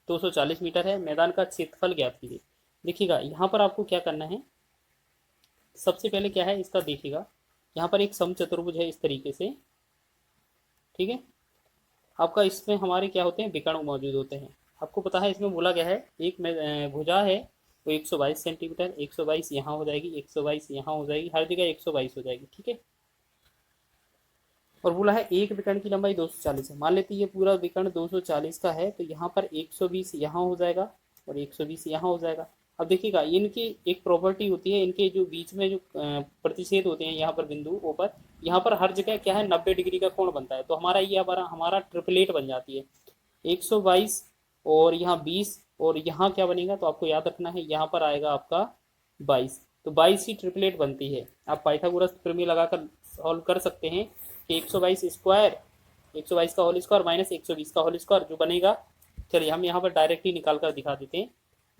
240 metre है। मैदान का क्षेत्रफल ज्ञात कीजिए। देखिएगा यहाँ पर आपको क्या करना है, सबसे पहले क्या है इसका देखिएगा, यहाँ पर एक समचतुर्भुज है इस तरीके से, ठीक है। आपका इसमें हमारे क्या होते हैं, विकर्ण मौजूद होते हैं। आपको पता है इसमें बोला गया है एक में भुजा है वो 122 सेंटीमीटर, 122 यहाँ हो जाएगी, 122 यहाँ हो जाएगी, हर जगह 122 हो जाएगी, ठीक है। और बोला है एक विकर्ण की लंबाई 240 है। मान लेते हैं ये पूरा विकर्ण 240 का है, तो यहाँ पर 120 यहाँ हो जाएगा और 120 यहाँ हो जाएगा। अब देखिएगा इनकी एक प्रॉपर्टी होती है, इनके जो बीच में जो प्रतिच्छेद होते हैं यहाँ पर बिंदु ऊपर, यहाँ पर हर जगह क्या है 90 डिग्री का कोण बनता है। तो हमारा ये हमारा ट्रिपलेट बन जाती है 122 और यहाँ 20 और यहाँ क्या बनेगा, तो आपको याद रखना है यहाँ पर आएगा आपका 22। तो 22 की ट्रिपलेट बनती है। आप पाइथागोरस प्रमेय लगाकर सॉल्व कर सकते हैं कि 122 स्क्वायर, 122 का होल स्क्वायर माइनस 120 का होल स्क्वायर जो बनेगा। चलिए हम यहाँ पर डायरेक्टली निकाल कर दिखा देते हैं।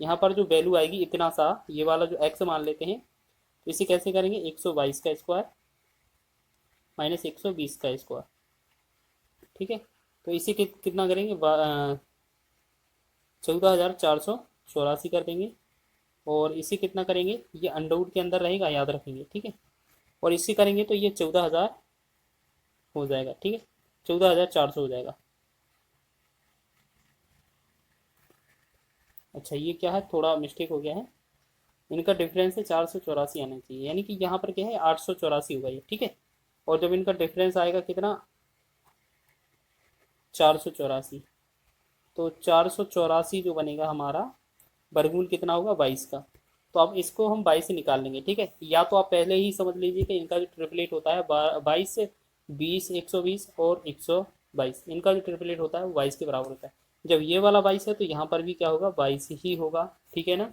यहाँ पर जो वैल्यू आएगी इतना सा, ये वाला जो एक्स मान लेते हैं, तो इसे कैसे करेंगे 122 का स्क्वायर माइनस 120 का स्क्वायर, ठीक है। तो इसे कितना करेंगे 14,484 कर देंगे। और इसे कितना करेंगे, ये अंडरवुड के अंदर रहेगा, याद रखेंगे, ठीक है। और इसे करेंगे तो ये 14,000 हो जाएगा, ठीक है, 14,400 हो जाएगा। अच्छा ये क्या है, थोड़ा मिस्टेक हो गया है, इनका डिफरेंस है 484 आना चाहिए, यानी कि यहाँ पर क्या है 884 होगा ये, ठीक है। और जब इनका डिफरेंस आएगा कितना 484, तो 484 जो बनेगा हमारा वर्गमूल कितना होगा 22 का। तो अब इसको हम 22 से निकाल लेंगे, ठीक है। या तो आप पहले ही समझ लीजिए कि इनका जो ट्रिपलेट होता है 22, 20, 120 और 122, इनका जो ट्रिपलेट होता है वो 22 के बराबर होता है। जब ये वाला 22 है तो यहाँ पर भी क्या होगा 22 ही होगा, ठीक है ना।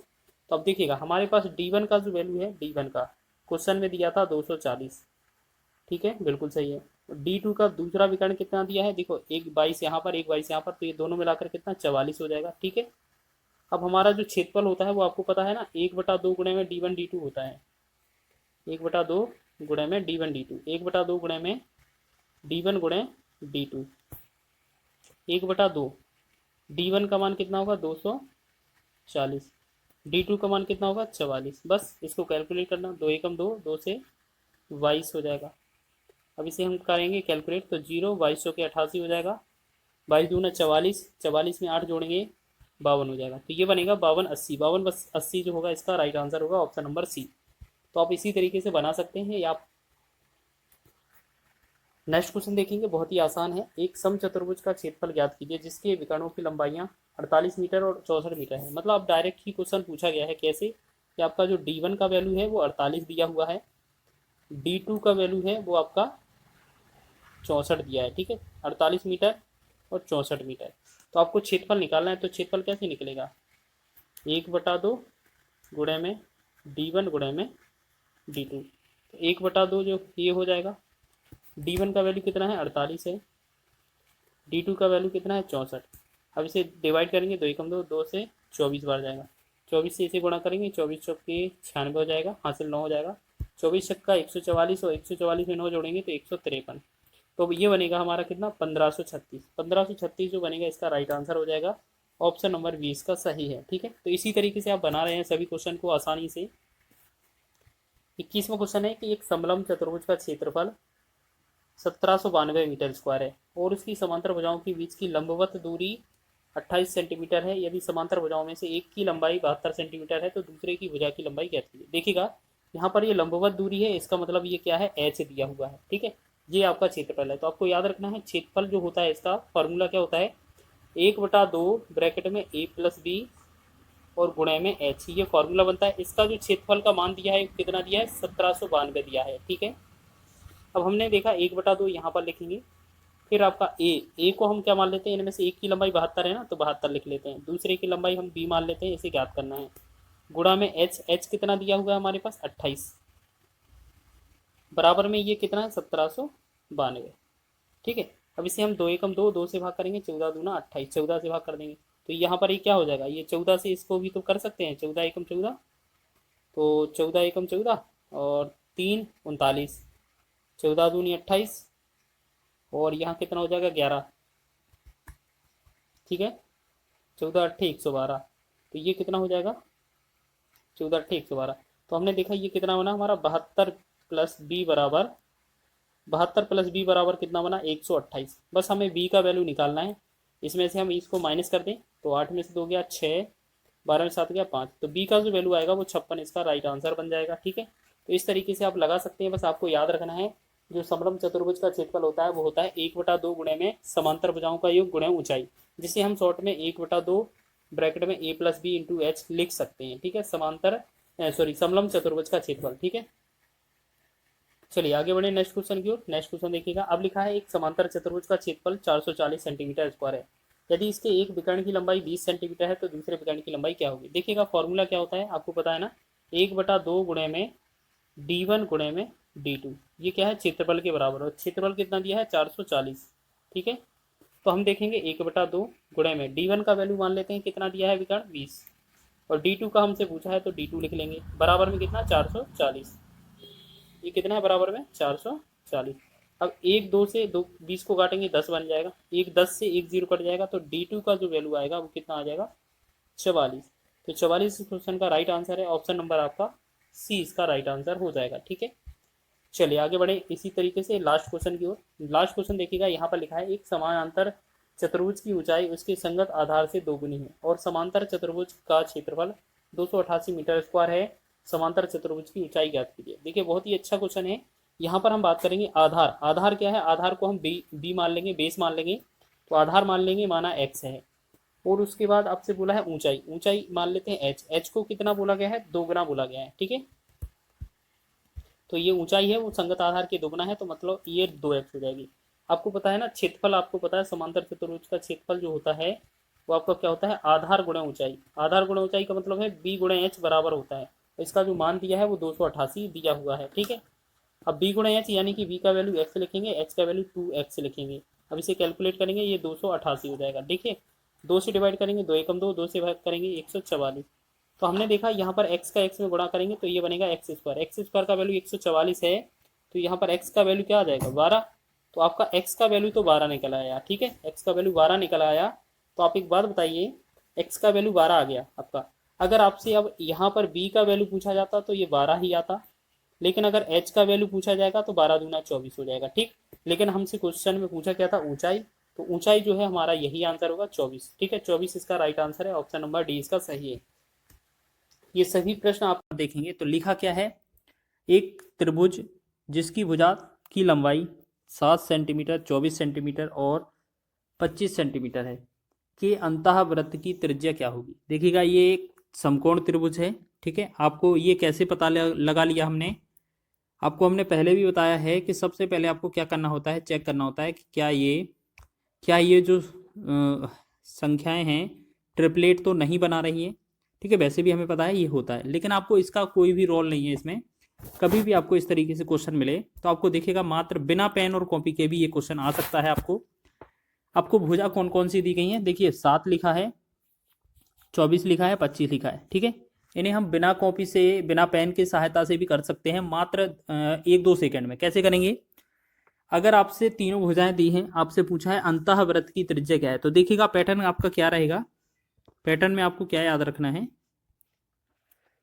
तो अब देखिएगा हमारे पास D1 का जो वैल्यू है, D1 का क्वेश्चन में दिया था 240, ठीक है, बिल्कुल सही है। D2 का दूसरा विकर्ण कितना दिया है, देखो एक 22 यहाँ पर, एक 22 यहाँ पर, तो ये दोनों मिलाकर कितना 44 हो जाएगा, ठीक है। अब हमारा जो क्षेत्रफल होता है वो आपको पता है ना, 1/2 गुणे में D1 D2 होता है, 1/2 गुणे में D1 D2, 1/2 गुणे में D1 गुणे D2, 1/2। D1 का मान कितना होगा 240, D2 का मान कितना होगा 44। बस इसको कैलकुलेट करना, 2 एकम 2, 2 से 22 हो जाएगा। अब इसे हम करेंगे कैलकुलेट, तो 0 22 के 88 हो जाएगा, 22 दूना 44, 44 में 8 जोड़ेंगे 52 हो जाएगा। तो ये बनेगा 52 80, 52 बस 80 जो होगा इसका राइट आंसर होगा ऑप्शन नंबर सी। तो आप इसी तरीके से बना सकते हैं। या आप नेक्स्ट क्वेश्चन देखेंगे, बहुत ही आसान है। एक समचतुर्भुज का क्षेत्रफल ज्ञात कीजिए जिसके विकर्णों की लंबाइयाँ 48 मीटर और 64 मीटर है। मतलब अब डायरेक्ट ही क्वेश्चन पूछा गया है कैसे, कि आपका जो D1 का वैल्यू है वो 48 दिया हुआ है, D2 का वैल्यू है वो आपका 64 दिया है, ठीक है, 48 मीटर और 64 मीटर। तो आपको क्षेत्रफल निकालना है, तो क्षेत्रफल कैसे निकलेगा 1/2 गुणे में D1 गुणे में D2, तो 1/2 जो ये हो जाएगा। D1 का वैल्यू कितना है 48 है, D2 का वैल्यू कितना है 64। अब इसे डिवाइड करेंगे, 2 एकम 2, 2 से 24 बार जाएगा, 24 से इसे गुणा करेंगे, 24 चौके 96 हो जाएगा, हासिल 9 हो जाएगा, 24 छक्का 144 और 144 में 9 जोड़ेंगे तो 153। तो ये बनेगा हमारा कितना 1536, 1536 जो बनेगा इसका राइट आंसर हो जाएगा ऑप्शन नंबर 20 का सही है, ठीक है। तो इसी तरीके से आप बना रहे हैं सभी क्वेश्चन को आसानी से। 21वां क्वेश्चन है कि एक समलंब चतुर्भुज का क्षेत्रफल 1792 मीटर स्क्वायर है और उसकी समांतर भुजाओं के बीच की लंबवत दूरी 28 सेंटीमीटर है। यदि समांतर भुजाओं में से एक की लंबाई 72 सेंटीमीटर है तो दूसरे की भुजा की लंबाई क्या है। देखिएगा यहाँ पर ये लंबवत दूरी है, इसका मतलब ये क्या है h दिया हुआ है, ठीक है। ये आपका क्षेत्रफल है। तो आपको याद रखना है क्षेत्रफल जो होता है इसका फॉर्मूला क्या होता है, 1/2 ब्रैकेट में a प्लस बी और गुणे में h, ये फॉर्मूला बनता है। इसका जो क्षेत्रफल का मान दिया है कितना दिया है 1792 दिया है, ठीक है। अब हमने देखा 1/2 यहाँ पर लिखेंगे, फिर आपका ए को हम क्या मान लेते हैं, इनमें से एक की लंबाई 72 है ना, तो 72 लिख लेते हैं, दूसरे की लंबाई हम बी मान लेते हैं, इसे ज्ञात करना है। गुणा में एच कितना दिया हुआ है हमारे पास 28, बराबर में ये कितना है 1792, ठीक है। अब इसे हम 2 एकम 2, 2 से भाग करेंगे, 14 दूना 28, 14 से भाग कर देंगे तो यहाँ पर ये क्या हो जाएगा, ये 14 से इसको भी तो कर सकते हैं, 14 एकम 14, तो 14 एकम 14 और 3 39, 14 दूनी 28 और यहाँ कितना हो जाएगा 11, ठीक है। 14 अट्ठे 112, तो ये कितना हो जाएगा 14 अट्ठे 112। तो हमने देखा ये कितना बना हमारा 72 प्लस बी बराबर 72 प्लस बी बराबर कितना बना 128। बस हमें बी का वैल्यू निकालना है। इसमें से हम इसको माइनस कर दें तो 8 में से 2 गया 6, 12 में 7 गया 5, तो बी का जो वैल्यू आएगा वो 56 इसका राइट आंसर बन जाएगा। ठीक है, तो इस तरीके से आप लगा सकते हैं। बस आपको याद रखना है जो समलंब चतुर्भुज का क्षेत्रफल होता है वो होता है 1/2 गुणे में समांतर भुजाओं का योग गुणे ऊंचाई, जिसे हम शॉर्ट में 1/2 ब्रैकेट में a plus b into h लिख सकते हैं। ठीक है, समलंब चतुर्भुज का क्षेत्रफल। ठीक है, चलिए आगे बढ़े नेक्स्ट क्वेश्चन की ओर। नेक्स्ट क्वेश्चन देखिएगा, अब लिखा है एक समांतर चतुर्भुज का क्षेत्रफल 440 सेंटीमीटर स्क्वायर है। यदि इसके एक विकर्ण की लंबाई 20 सेंटीमीटर है तो दूसरे विकर्ण की लंबाई क्या होगी। देखिएगा फॉर्मूला क्या होता है आपको पता है ना, 1/2 गुणे में d1 गुणे में d2, ये क्या है क्षेत्रफल के बराबर, और क्षेत्रफल कितना दिया है 440। ठीक है, तो हम देखेंगे 1/2 गुणे में d1 का वैल्यू मान लेते हैं कितना दिया है विकर्ण 20, और d2 का हमसे पूछा है तो d2 लिख लेंगे बराबर में कितना 440। ये कितना है बराबर में 440। अब 1 2 से 2 20 को काटेंगे 10 बन जाएगा, 1 10 से 1 0 कट जाएगा, तो d2 का जो वैल्यू आएगा वो कितना आ जाएगा 44। तो 44 इस क्वेश्चन का राइट आंसर है, ऑप्शन नंबर आपका सी इसका राइट आंसर हो जाएगा। ठीक है, चलिए आगे बढ़े इसी तरीके से लास्ट क्वेश्चन की ओर। लास्ट क्वेश्चन देखिएगा, यहाँ पर लिखा है एक समानांतर चतुर्भुज की ऊंचाई उसके संगत आधार से दोगुनी है और समांतर चतुर्भुज का क्षेत्रफल 288 मीटर स्क्वायर है। समांतर चतुर्भुज की ऊंचाई ज्ञात कीजिए। देखिए बहुत ही अच्छा क्वेश्चन है। यहाँ पर हम बात करेंगे आधार। आधार क्या है, आधार को हम बी मान लेंगे, बेस मान लेंगे, तो आधार मान लेंगे माना एक्स है, और उसके बाद आपसे बोला है ऊंचाई, ऊंचाई मान लेते हैं एच, एच को कितना बोला गया है 2 गुना बोला गया है। ठीक है, तो ये ऊंचाई है वो संगत आधार के 2 गुना है, तो मतलब ये 2x हो जाएगी। आपको पता है ना क्षेत्रफल, आपको पता है समांतर चतुर्भुज का क्षेत्रफल जो होता है वो आपका क्या होता है आधार गुणा ऊंचाई। आधार गुणा ऊंचाई का मतलब है b गुणा एच बराबर होता है, इसका जो मान दिया है वो 288 दिया हुआ है। ठीक है, अब b गुणा एच यानी कि b का वैल्यू x लिखेंगे, h का वैल्यू 2x लिखेंगे। अब इसे कैलकुलेट करेंगे, ये 288 हो जाएगा। देखिए 2 से डिवाइड करेंगे 2 एकम 2, 2 से भाग करेंगे 144। तो हमने देखा यहाँ पर x का x में गुणा करेंगे तो ये बनेगा एक्स स्क्वायर, एक्स स्क्वायर का वैल्यू 144 है, तो यहाँ पर x का वैल्यू क्या आ जाएगा 12। तो आपका x का वैल्यू तो 12 निकल आया। ठीक है, x का वैल्यू 12 निकल आया। तो आप एक बात बताइए, x का वैल्यू 12 आ गया आपका, अगर आपसे अब यहाँ पर b का वैल्यू पूछा जाता तो ये 12 ही आता, लेकिन अगर h का वैल्यू पूछा जाएगा तो 12 दूना 24 हो जाएगा। ठीक, लेकिन हमसे क्वेश्चन में पूछा क्या था ऊंचाई, तो ऊंचाई जो है हमारा यही आंसर होगा 24। ठीक है, 24 इसका राइट आंसर है, ऑप्शन नंबर डी इसका सही है। ये सभी प्रश्न आप देखेंगे तो लिखा क्या है, एक त्रिभुज जिसकी भुजा की लंबाई 7 सेंटीमीटर, 24 सेंटीमीटर और 25 सेंटीमीटर है के अंतःवृत्त की त्रिज्या क्या होगी। देखिएगा ये एक समकोण त्रिभुज है। ठीक है, आपको ये कैसे पता लगा लिया हमने, आपको हमने पहले भी बताया है कि सबसे पहले आपको क्या करना होता है, चेक करना होता है कि क्या ये जो संख्याएं हैं ट्रिपलेट तो नहीं बना रही हैं। ठीक है, वैसे भी हमें पता है ये होता है, लेकिन आपको इसका कोई भी रोल नहीं है इसमें। कभी भी आपको इस तरीके से क्वेश्चन मिले तो आपको देखिएगा मात्र बिना पेन और कॉपी के भी ये क्वेश्चन आ सकता है। आपको भुजा कौन कौन सी दी गई है, देखिए 7 लिखा है, 24 लिखा है, 25 लिखा है। ठीक है, इन्हें हम बिना कॉपी से बिना पेन की सहायता से भी कर सकते हैं, मात्र 1-2 सेकंड में। कैसे करेंगे, अगर आपसे तीनों भुजाएं दी हैं, आपसे पूछा है अंतःवृत्त की त्रिज्या क्या है, तो देखिएगा पैटर्न आपका क्या रहेगा। पैटर्न में आपको क्या याद रखना है,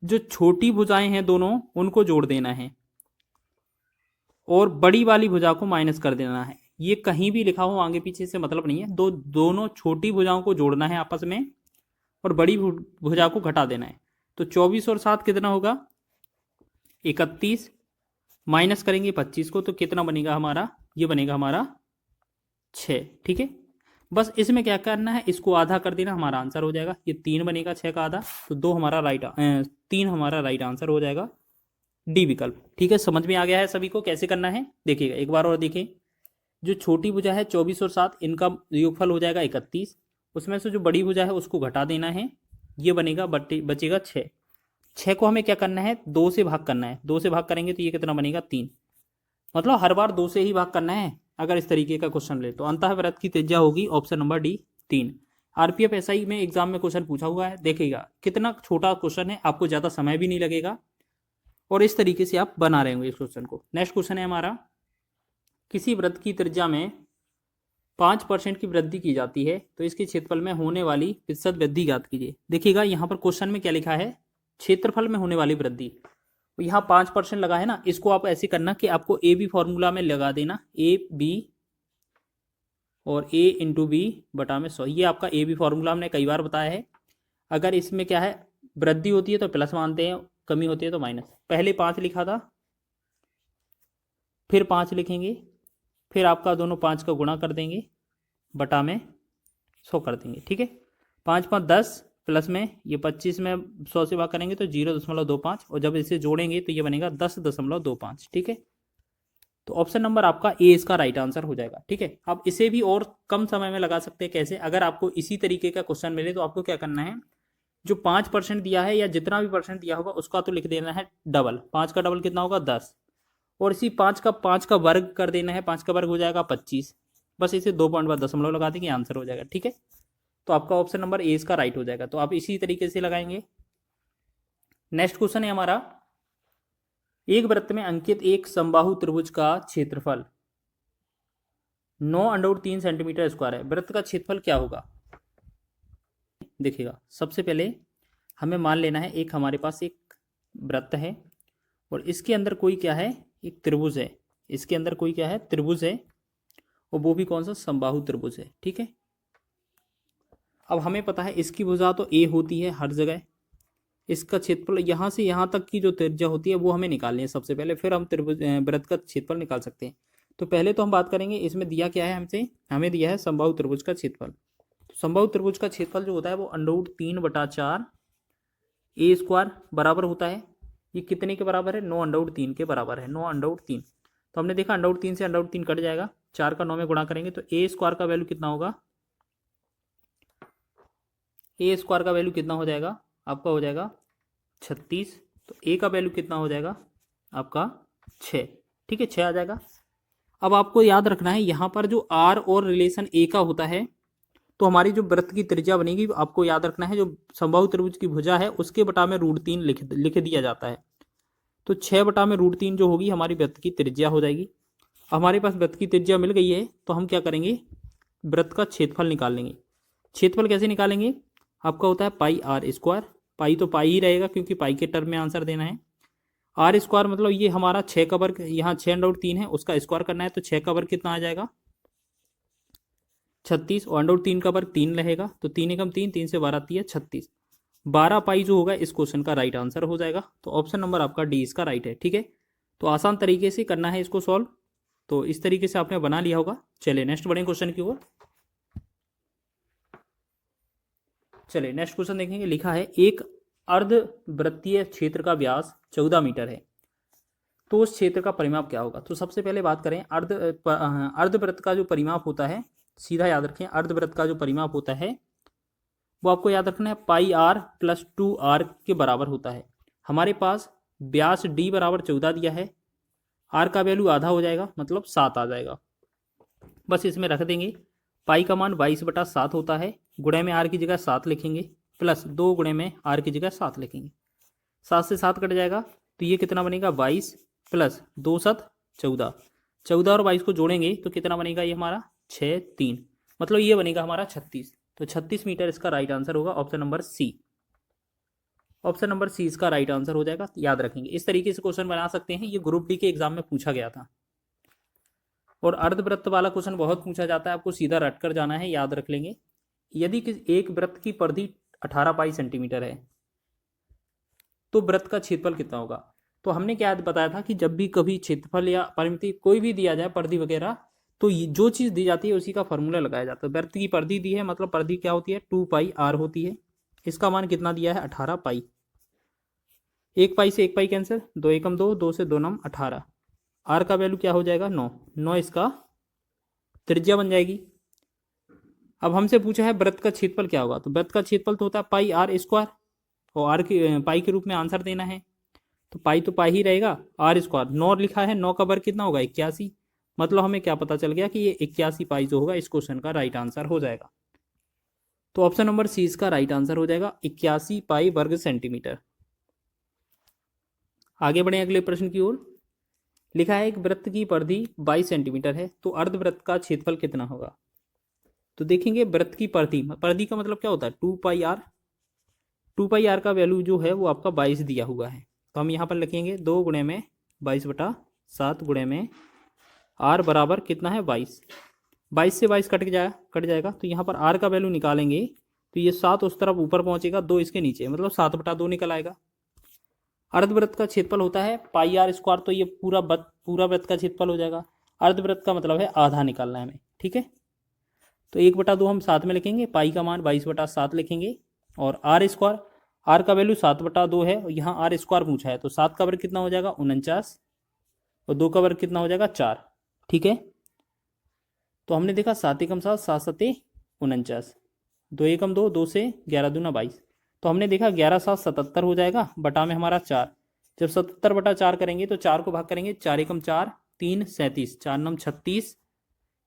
जो छोटी भुजाएं हैं दोनों उनको जोड़ देना है और बड़ी वाली भुजा को माइनस कर देना है। ये कहीं भी लिखा हो आगे पीछे से मतलब नहीं है, दोनों छोटी भुजाओं को जोड़ना है आपस में और बड़ी भुजा को घटा देना है। तो 24 और 7 कितना होगा 31, माइनस करेंगे 25 को तो कितना बनेगा हमारा, ये बनेगा हमारा 6। ठीक है, बस इसमें क्या करना है, इसको आधा कर देना, हमारा आंसर हो जाएगा। ये 3 बनेगा 6 का आधा, तो 3 हमारा राइट आंसर हो जाएगा, डी विकल्प। ठीक है, समझ में आ गया है सभी को कैसे करना है। देखिएगा एक बार और देखें, जो छोटी भुजा है 24 और 7 इनका योगफल हो जाएगा 31, उसमें से जो बड़ी भुजा है उसको घटा देना है, ये बनेगा बचेगा 6। 6 को हमें क्या करना है 2 से भाग करना है, 2 से भाग करेंगे तो ये कितना बनेगा 3, मतलब हर बार 2 से ही भाग करना है। अगर इस तरीके का क्वेश्चन ले तो अंतःवृत्त की त्रिज्या होगी option number D 3। RPF SI में एग्जाम में क्वेश्चन पूछा हुआ है, देखिएगा कितना छोटा क्वेश्चन है, आपको ज़्यादा समय भी नहीं लगेगा और इस तरीके से आप बना रहे होंगे इस क्वेश्चन को। नेक्स्ट क्वेश्चन है हमारा, किसी वृत्त की त्रिज्या में 5% की वृद्धि की जाती है तो इसके क्षेत्रफल में होने वाली प्रतिशत वृद्धि ज्ञात कीजिए। देखिएगा यहाँ पर क्वेश्चन में क्या लिखा है, क्षेत्रफल में होने वाली वृद्धि। तो यहाँ 5% लगा है ना, इसको आप ऐसे करना कि आपको ए बी फॉर्मूला में लगा देना, ए बी और ए इंटू बी बटा में 100। ये आपका ए बी फॉर्मूला हमने कई बार बताया है। अगर इसमें क्या है, वृद्धि होती है तो प्लस मानते हैं, कमी होती है तो माइनस। पहले 5 लिखा था, फिर 5 लिखेंगे, फिर आपका दोनों 5 का गुणा कर देंगे, बटा में 100 कर देंगे। ठीक है, 5 5 10 प्लस में ये 25 में 100 से भाग करेंगे तो 0.25, और जब इसे जोड़ेंगे तो ये बनेगा 10.25। ठीक है, तो ऑप्शन नंबर आपका ए इसका राइट आंसर हो जाएगा। ठीक है, आप इसे भी और कम समय में लगा सकते हैं। कैसे, अगर आपको इसी तरीके का क्वेश्चन मिले तो आपको क्या करना है, जो 5% दिया है या जितना भी परसेंट दिया होगा उसका तो लिख देना है डबल। 5 का डबल कितना होगा 10, और इसी 5 का वर्ग कर देना है। 5 का वर्ग हो जाएगा 25। बस इसे 2 पॉइंट बाद दशमलव लगा देंगे, आंसर हो जाएगा। ठीक है, तो आपका ऑप्शन नंबर ए इसका राइट हो जाएगा। तो आप इसी तरीके से लगाएंगे। नेक्स्ट क्वेश्चन है हमारा, एक वृत्त में अंकित एक समबाहु त्रिभुज का क्षेत्रफल 9√3 सेंटीमीटर स्क्वायर है। वृत्त का क्षेत्रफल क्या होगा? देखिएगा, सबसे पहले हमें मान लेना है एक हमारे पास एक वृत्त है और इसके अंदर कोई क्या है, एक त्रिभुज है। इसके अंदर कोई क्या है, त्रिभुज है, और वो भी कौन सा, समबाहु त्रिभुज है। ठीक है, अब हमें पता है इसकी भुजा तो ए होती है हर जगह। इसका क्षेत्रफल यहाँ से यहाँ तक की जो त्रिज्या होती है वो हमें निकालनी है सबसे पहले, फिर हम त्रिभुज वृत्त का क्षेत्रफल निकाल सकते हैं। तो पहले तो हम बात करेंगे, इसमें दिया क्या है हमसे, हमें दिया है समबाहु त्रिभुज का क्षेत्रफल। तो समबाहु त्रिभुज का क्षेत्रफल जो होता है वो √3/4 ए स्क्वायर बराबर होता है। ये कितने के बराबर है, 9√3 के बराबर है। 9√3, तो हमने देखा √3 से √3 कट जाएगा, 4 का 9 में गुणा करेंगे तो ए स्क्वायर का वैल्यू कितना होगा, ए स्क्वायर का वैल्यू कितना हो जाएगा आपका, हो जाएगा 36। तो ए का वैल्यू कितना हो जाएगा आपका 6। ठीक है, 6 आ जाएगा। अब आपको याद रखना है यहाँ पर जो आर और रिलेशन ए का होता है, तो हमारी जो वृत्त की त्रिज्या बनेगी, आपको याद रखना है जो समबाहु त्रिभुज की भुजा है उसके बटा में √3 लिख दिया जाता है। तो 6 बटा में √3 जो होगी हमारी वृत्त की त्रिज्या हो जाएगी। हमारे पास वृत्त की त्रिज्या मिल गई है, तो हम क्या करेंगे, वृत्त का क्षेत्रफल निकाल लेंगे। क्षेत्रफल कैसे निकालेंगे, आपका होता है पाई आर स्क्वायर। पाई तो पाई ही रहेगा क्योंकि पाई के टर्म में आंसर देना है। आर स्क्वायर मतलब ये हमारा 6 का वर्ग, यहाँ 6√3 है उसका स्क्वायर करना है, तो 6 का वर्ग कितना आ जाएगा 36, और √3 का वर्ग 3 रहेगा, तो 3 एकम 3, 3 से 12 आती है 36। 12 पाई जो होगा इस क्वेश्चन का राइट आंसर हो जाएगा। तो ऑप्शन नंबर आपका डी इसका राइट है। ठीक है, तो आसान तरीके से करना है इसको सॉल्व। तो इस तरीके से आपने बना लिया होगा। चलिए नेक्स्ट बढ़ें क्वेश्चन की ओर। चलिए नेक्स्ट क्वेश्चन देखेंगे। लिखा है एक अर्धवृत्तीय क्षेत्र का व्यास 14 मीटर है, तो उस क्षेत्र का परिमाप क्या होगा। तो सबसे पहले बात करें अर्धवृत्त का जो परिमाप होता है, सीधा याद रखें, अर्धवृत्त का जो परिमाप होता है वो आपको याद रखना है पाई आर प्लस 2r के बराबर होता है। हमारे पास व्यास d बराबर 14 दिया है, r का वैल्यू आधा हो जाएगा मतलब 7 आ जाएगा। बस इसमें रख देंगे, पाई का मान 22/7 होता है, गुणे में r की जगह 7 लिखेंगे, प्लस 2 गुणे में r की जगह 7 लिखेंगे। 7 से 7 कट जाएगा, तो ये कितना बनेगा 22 प्लस 2 7 14। 14 और 22 को जोड़ेंगे तो कितना बनेगा ये हमारा 6 3, मतलब ये बनेगा हमारा 36। तो 36 मीटर इसका राइट आंसर होगा, option number c. Option number c इसका राइट आंसर हो जाएगा, याद रखेंगे। इस तरीके से क्वेश्चन बना सकते हैं, ये ग्रुप डी के एग्जाम में पूछा गया था। और अर्धवृत्त वाला क्वेश्चन बहुत पूछा जाता है, आपको सीधा रट कर जाना है, याद रख लेंगे। यदि एक वृत्त की परिधि 18 पाई सेंटीमीटर है तो वृत्त का क्षेत्रफल कितना होगा। तो हमने क्या बताया था कि जब भी कभी क्षेत्रफल या परिमिति कोई भी दिया जाए, परिधि वगैरह, तो जो चीज़ दी जाती है उसी का फॉर्मूला लगाया जाता है। वृत्त की परिधि दी है, मतलब परिधि क्या होती है 2 पाई r होती है। इसका मान कितना दिया है 18 पाई। 1 पाई से 1 पाई कैंसिल, 2 एकम 2, 2 से 2 नम 18। r का वैल्यू क्या हो जाएगा 9, 9 इसका त्रिज्या बन जाएगी। अब हमसे पूछा है वृत्त का क्षेत्रफल क्या होगा, तो वृत्त का क्षेत्रफल तो होता है पाई आर स्क्वायर, और r की पाई के रूप में आंसर देना है, तो पाई तो पाई ही रहेगा, r स्क्वायर 9 लिखा है, 9 का वर्ग कितना होगा 81, मतलब हमें क्या पता चल गया कि ये 81 पाई जो होगा इस क्वेश्चन का राइट आंसर हो जाएगा। तो ऑप्शन नंबर सी इसका राइट आंसर हो जाएगा 81 पाई वर्ग सेंटीमीटर। आगे बढ़े अगले प्रश्न की ओर। लिखा है एक वृत्त की परिधि 22 सेंटीमीटर है, तो अर्धवृत्त का क्षेत्रफल कितना होगा। तो देखेंगे वृत्त की परिधि, परिधि का मतलब क्या होता है 2 पाई आर। 2 पाई आर का वैल्यू जो है वो आपका 22 दिया हुआ है। तो हम यहाँ पर लिखेंगे 2 × 22/7 गुणे में आर बराबर कितना है 22। 22 से 22 कट जाएगा तो यहाँ पर आर का वैल्यू निकालेंगे तो ये 7 उस तरफ ऊपर पहुंचेगा, 2 इसके नीचे, मतलब 7/2 निकल आएगा। अर्धवृत्त का क्षेत्रफल होता है πr², तो ये पूरा वृत्त का क्षेत्रफल हो जाएगा। अर्धवृत्त का मतलब है आधा निकालना है हमें, ठीक है। तो 1/2 हम साथ में लिखेंगे, पाई का मान 22/7 लिखेंगे, और r², आर का वैल्यू 7/2 है और यहाँ r² पूछा है, तो 7 का वर्ग कितना हो जाएगा 49, और 2 का वर्ग कितना हो जाएगा 4, ठीक है। तो हमने देखा 7 एकम 7, 7 7 49, 2 एकम 2, 2 से 11 दूना 22, तो हमने देखा 11 7 77 हो जाएगा, बटा में हमारा 4। जब 77/4 करेंगे तो 4 को भाग करेंगे, 4 एकम 4, 3 37, 4 9 36,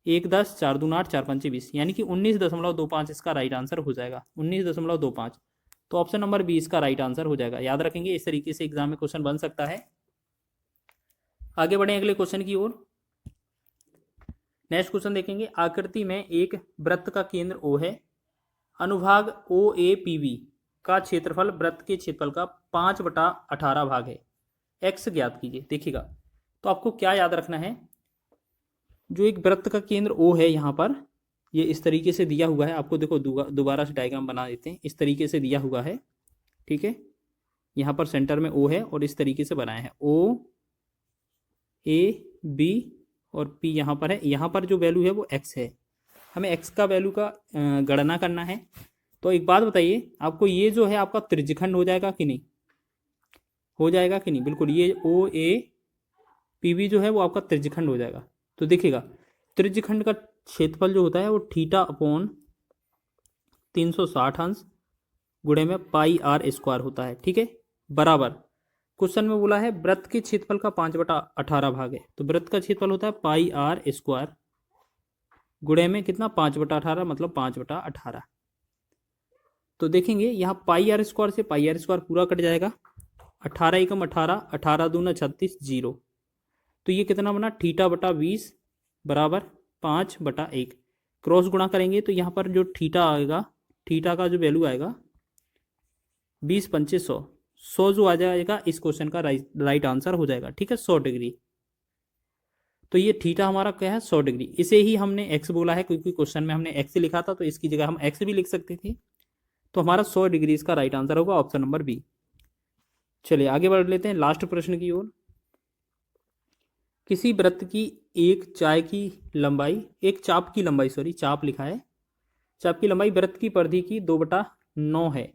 1 10, 4 दूना 8, 4 5 20, यानी कि 19.25 इसका राइट आंसर हो जाएगा, 19.25। तो ऑप्शन नंबर 20 इसका राइट आंसर हो जाएगा। याद रखेंगे, इस तरीके से एग्जाम में क्वेश्चन बन सकता है। आगे बढ़े अगले क्वेश्चन की ओर। नेक्स्ट क्वेश्चन देखेंगे। आकृति में एक वृत्त का केंद्र O है, अनुभाग OAPB का क्षेत्रफल वृत्त के क्षेत्रफल का 5/18 भाग है, x ज्ञात कीजिए। देखिएगा, तो आपको क्या याद रखना है, जो एक वृत्त का केंद्र O है यहाँ पर, ये इस तरीके से दिया हुआ है। आपको देखो दोबारा से डायग्राम बना देते हैं। इस तरीके से दिया हुआ है, ठीक है। यहाँ पर सेंटर में O है और इस तरीके से बनाया है, OAB और P यहाँ पर है। यहाँ पर जो वैल्यू है वो x है, हमें x का वैल्यू का गणना करना है। तो एक बात बताइए, आपको ये जो है आपका त्रिज्यखंड हो जाएगा कि नहीं, हो जाएगा कि नहीं? बिल्कुल, ये OAPB जो है वो आपका त्रिज्यखंड हो जाएगा। तो देखिएगा, त्रिज्यखंड का क्षेत्रफल जो होता है वो θ/360 गुणे में πr² होता है, ठीक है, बराबर। क्वेश्चन में बोला है वृत्त के क्षेत्रफल का 5/18 भाग है, तो वृत्त का क्षेत्रफल होता है πr² गुणे में कितना 5/18, मतलब 5/18। तो देखेंगे यहाँ πr² से πr² पूरा कट जाएगा, 18 एकम 18, 18 दूना 36, 0। तो ये कितना बना θ/20 बराबर 5/1। क्रॉस गुणा करेंगे तो यहाँ पर जो थीटा आएगा, थीटा का जो वैल्यू आएगा 20 5 100, 100 जो आ जाएगा इस क्वेश्चन का राइट आंसर हो जाएगा, ठीक है, 100 डिग्री। तो ये थीटा हमारा क्या है 100 डिग्री। इसे ही हमने x बोला है क्योंकि क्वेश्चन में हमने x लिखा था, तो इसकी जगह हम x भी लिख सकते थे। तो हमारा 100 डिग्री इसका राइट आंसर होगा, ऑप्शन नंबर बी। चलिए आगे बढ़ लेते हैं लास्ट प्रश्न की ओर। किसी वृत्त की एक चाप की लंबाई चाप लिखा है, चाप की लंबाई वृत्त की परिधि की 2/9 है।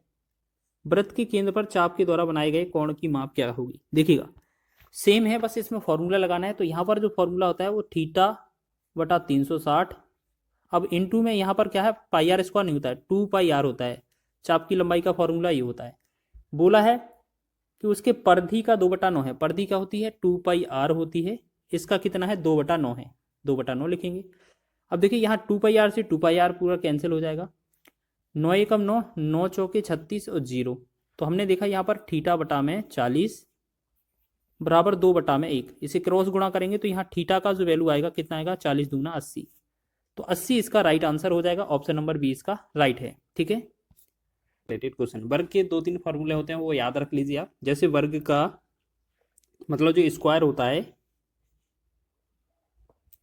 वृत्त के केंद्र पर चाप के द्वारा बनाए गए कोण की माप क्या होगी? देखिएगा, सेम है, बस इसमें फॉर्मूला लगाना है। तो यहाँ पर जो फॉर्मूला होता है वो θ/360। अब इनटू में यहाँ पर क्या है, πr² नहीं होता है, 2πr होता है। चाप की लंबाई का फॉर्मूला ये होता है। बोला है कि उसके परिधि का 2/9 है। परिधि क्या होती है 2πr होती है, इसका कितना है 2/9 है, 2/9 लिखेंगे। अब देखिए यहाँ 2πr से 2πr पूरा कैंसिल हो जाएगा, 9 एकम 9, 9 चौके 36 और 0। तो हमने देखा यहाँ पर θ/40 बराबर 2/1। इसे क्रॉस गुणा करेंगे तो यहाँ थीटा का जो वैल्यू आएगा कितना आएगा 40 दूना 80। तो 80 इसका राइट आंसर हो जाएगा, ऑप्शन नंबर 20 का राइट है, ठीक है। रिलेटेड क्वेश्चन, वर्ग के 2-3 फॉर्मूले होते हैं वो याद रख लीजिए आप। जैसे वर्ग का मतलब जो स्क्वायर होता है,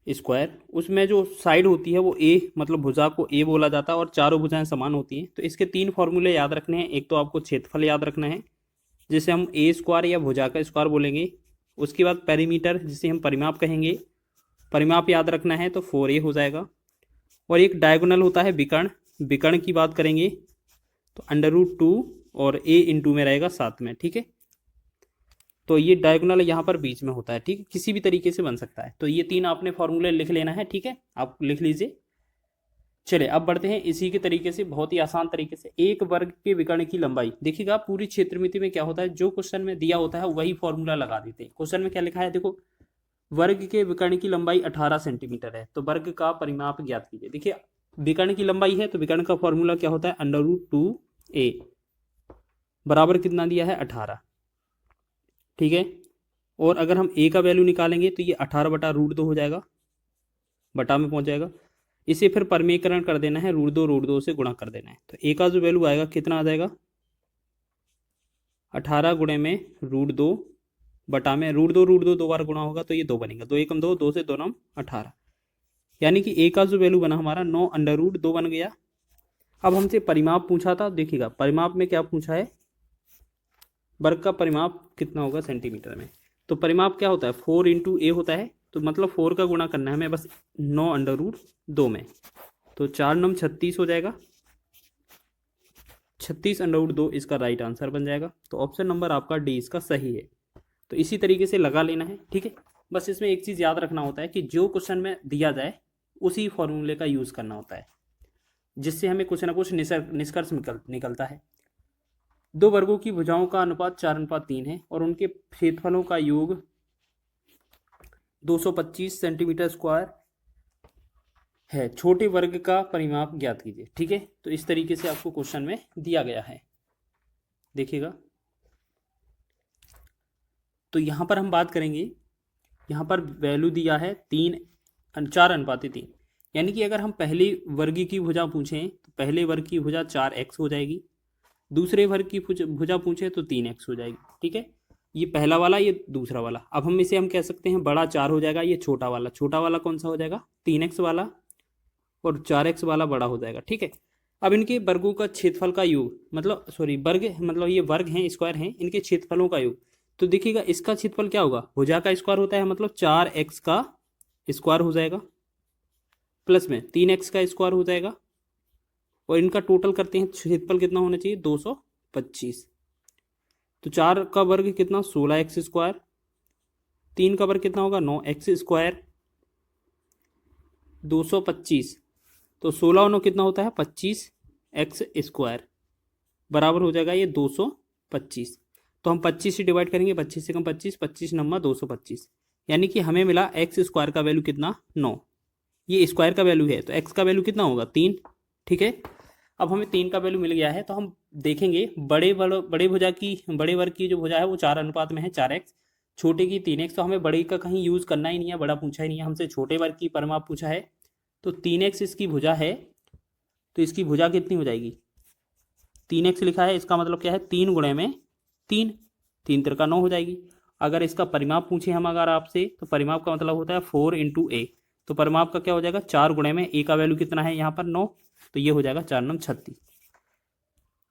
स्क्वायर, उसमें जो साइड होती है वो ए, मतलब भुजा को ए बोला जाता है और चारों भुजाएं समान होती हैं। तो इसके 3 फॉर्मूले याद रखने हैं। एक तो आपको क्षेत्रफल याद रखना है, जिसे हम A² या भुजा का स्क्वायर बोलेंगे। उसके बाद पेरीमीटर, जिसे हम परिमाप कहेंगे, परिमाप याद रखना है तो 4a हो जाएगा। और एक डायगोनल होता है विकर्ण, विकर्ण की बात करेंगे तो √2 और a इंटू में रहेगा साथ में, ठीक है। तो ये डायगोनल यहाँ पर बीच में होता है, ठीक है, किसी भी तरीके से बन सकता है। तो ये 3 आपने फॉर्मूले लिख लेना है, ठीक है, आप लिख लीजिए। चलिए अब बढ़ते हैं इसी के तरीके से, बहुत ही आसान तरीके से। एक वर्ग के विकर्ण की लंबाई, देखिएगा पूरी क्षेत्रमिति में क्या होता है, जो क्वेश्चन में दिया होता है वही फॉर्मूला लगा देते हैं। क्वेश्चन में क्या लिखा है, देखो वर्ग के विकर्ण की लंबाई 18 सेंटीमीटर है, तो वर्ग का परिमाप ज्ञात कीजिए। देखिए विकर्ण की लंबाई है तो विकर्ण का फॉर्मूला क्या होता है, √2a बराबर कितना दिया है 18, ठीक है। और अगर हम a का वैल्यू निकालेंगे तो ये 18/√2 हो जाएगा, बटा में पहुंच जाएगा। इसे फिर परमीकरण कर देना है, √2 से गुणा कर देना है। तो ए का जो वैल्यू आएगा कितना आ जाएगा, 18 गुणे में √2 बटा में √2 दो बार गुणा होगा तो ये 2 बनेगा, 2 एकम 2, 2 से 2 नम 18, यानी कि ए का जो वैल्यू बना हमारा 9√2 बन गया। अब हमसे परिमाप पूछा था, देखिएगा परिमाप में क्या पूछा है, वर्ग का परिमाप कितना होगा सेंटीमीटर में। तो परिमाप क्या होता है, 4 × ए होता है, तो मतलब 4 का गुणा करना है हमें बस 9√2 में, तो 4 9 36 हो जाएगा, 36√2 इसका राइट आंसर बन जाएगा। तो ऑप्शन नंबर आपका डी इसका सही है। तो इसी तरीके से लगा लेना है, ठीक है। बस इसमें एक चीज़ याद रखना होता है कि जो क्वेश्चन में दिया जाए उसी फॉर्मूले का यूज़ करना होता है, जिससे हमें कुछ ना कुछ निष्कर्ष निकलता है। दो वर्गों की भुजाओं का अनुपात 4:3 है और उनके क्षेत्रफलों का योग 225 सेंटीमीटर स्क्वायर है। छोटे वर्ग का परिमाप ज्ञात कीजिए, ठीक है। तो इस तरीके से आपको क्वेश्चन में दिया गया है, देखिएगा। तो यहाँ पर हम बात करेंगे, यहाँ पर वैल्यू दिया है 4:3, यानी कि अगर हम पहले वर्ग की भुजा पूछें तो पहले वर्ग की भुजा 4x हो जाएगी, दूसरे वर्ग की भुजा पूछे तो 3x हो जाएगी, ठीक है। ये पहला वाला, ये दूसरा वाला। अब हम इसे हम कह सकते हैं बड़ा 4 हो जाएगा, ये छोटा वाला कौन सा हो जाएगा, 3x वाला, और 4x वाला बड़ा हो जाएगा, ठीक है। अब इनके वर्गों का क्षेत्रफल का योग, मतलब वर्ग, मतलब ये वर्ग हैं, स्क्वायर हैं, इनके क्षेत्रफलों का योग। तो देखिएगा इसका क्षेत्रफल क्या होगा, भुजा का स्क्वायर होता है, मतलब 4x का स्क्वायर हो जाएगा, प्लस में 3x का स्क्वायर हो जाएगा, और इनका टोटल करते हैं, क्षेत्रफल कितना होना चाहिए, 225। तो 4 का वर्ग कितना, 16x स्क्वायर, 3 का वर्ग कितना होगा, 9x स्क्वायर, 225, तो 16 और 9 कितना होता है, 25x स्क्वायर, बराबर हो जाएगा ये 225। तो हम 25 से डिवाइड करेंगे, 25 से कम 25, 25 नंबर 225, यानी कि हमें मिला x स्क्वायर का वैल्यू कितना, 9। ये स्क्वायर का वैल्यू है, तो x का वैल्यू कितना होगा, 3, ठीक है। अब हमें 3 का वैल्यू मिल गया है, तो हम देखेंगे बड़े वर्ग की जो भुजा है वो 4 अनुपात में है, 4x, छोटे की 3x। तो हमें बड़े का कहीं यूज़ करना ही नहीं है, बड़ा पूछा ही नहीं है हमसे, छोटे वर्ग की परिमाप पूछा है। तो 3x इसकी भुजा है, तो इसकी भुजा कितनी हो जाएगी, 3x लिखा है, इसका मतलब क्या है, 3 गुणे में 3, 3 3 9 हो जाएगी। अगर इसका परिमाप पूछे हम अगर आपसे, तो परिमाप का मतलब होता है 4 × a, तो परिमाप का क्या हो जाएगा, 4 गुणे में a का वैल्यू कितना है यहाँ पर 9, तो ये हो जाएगा 4 9 36।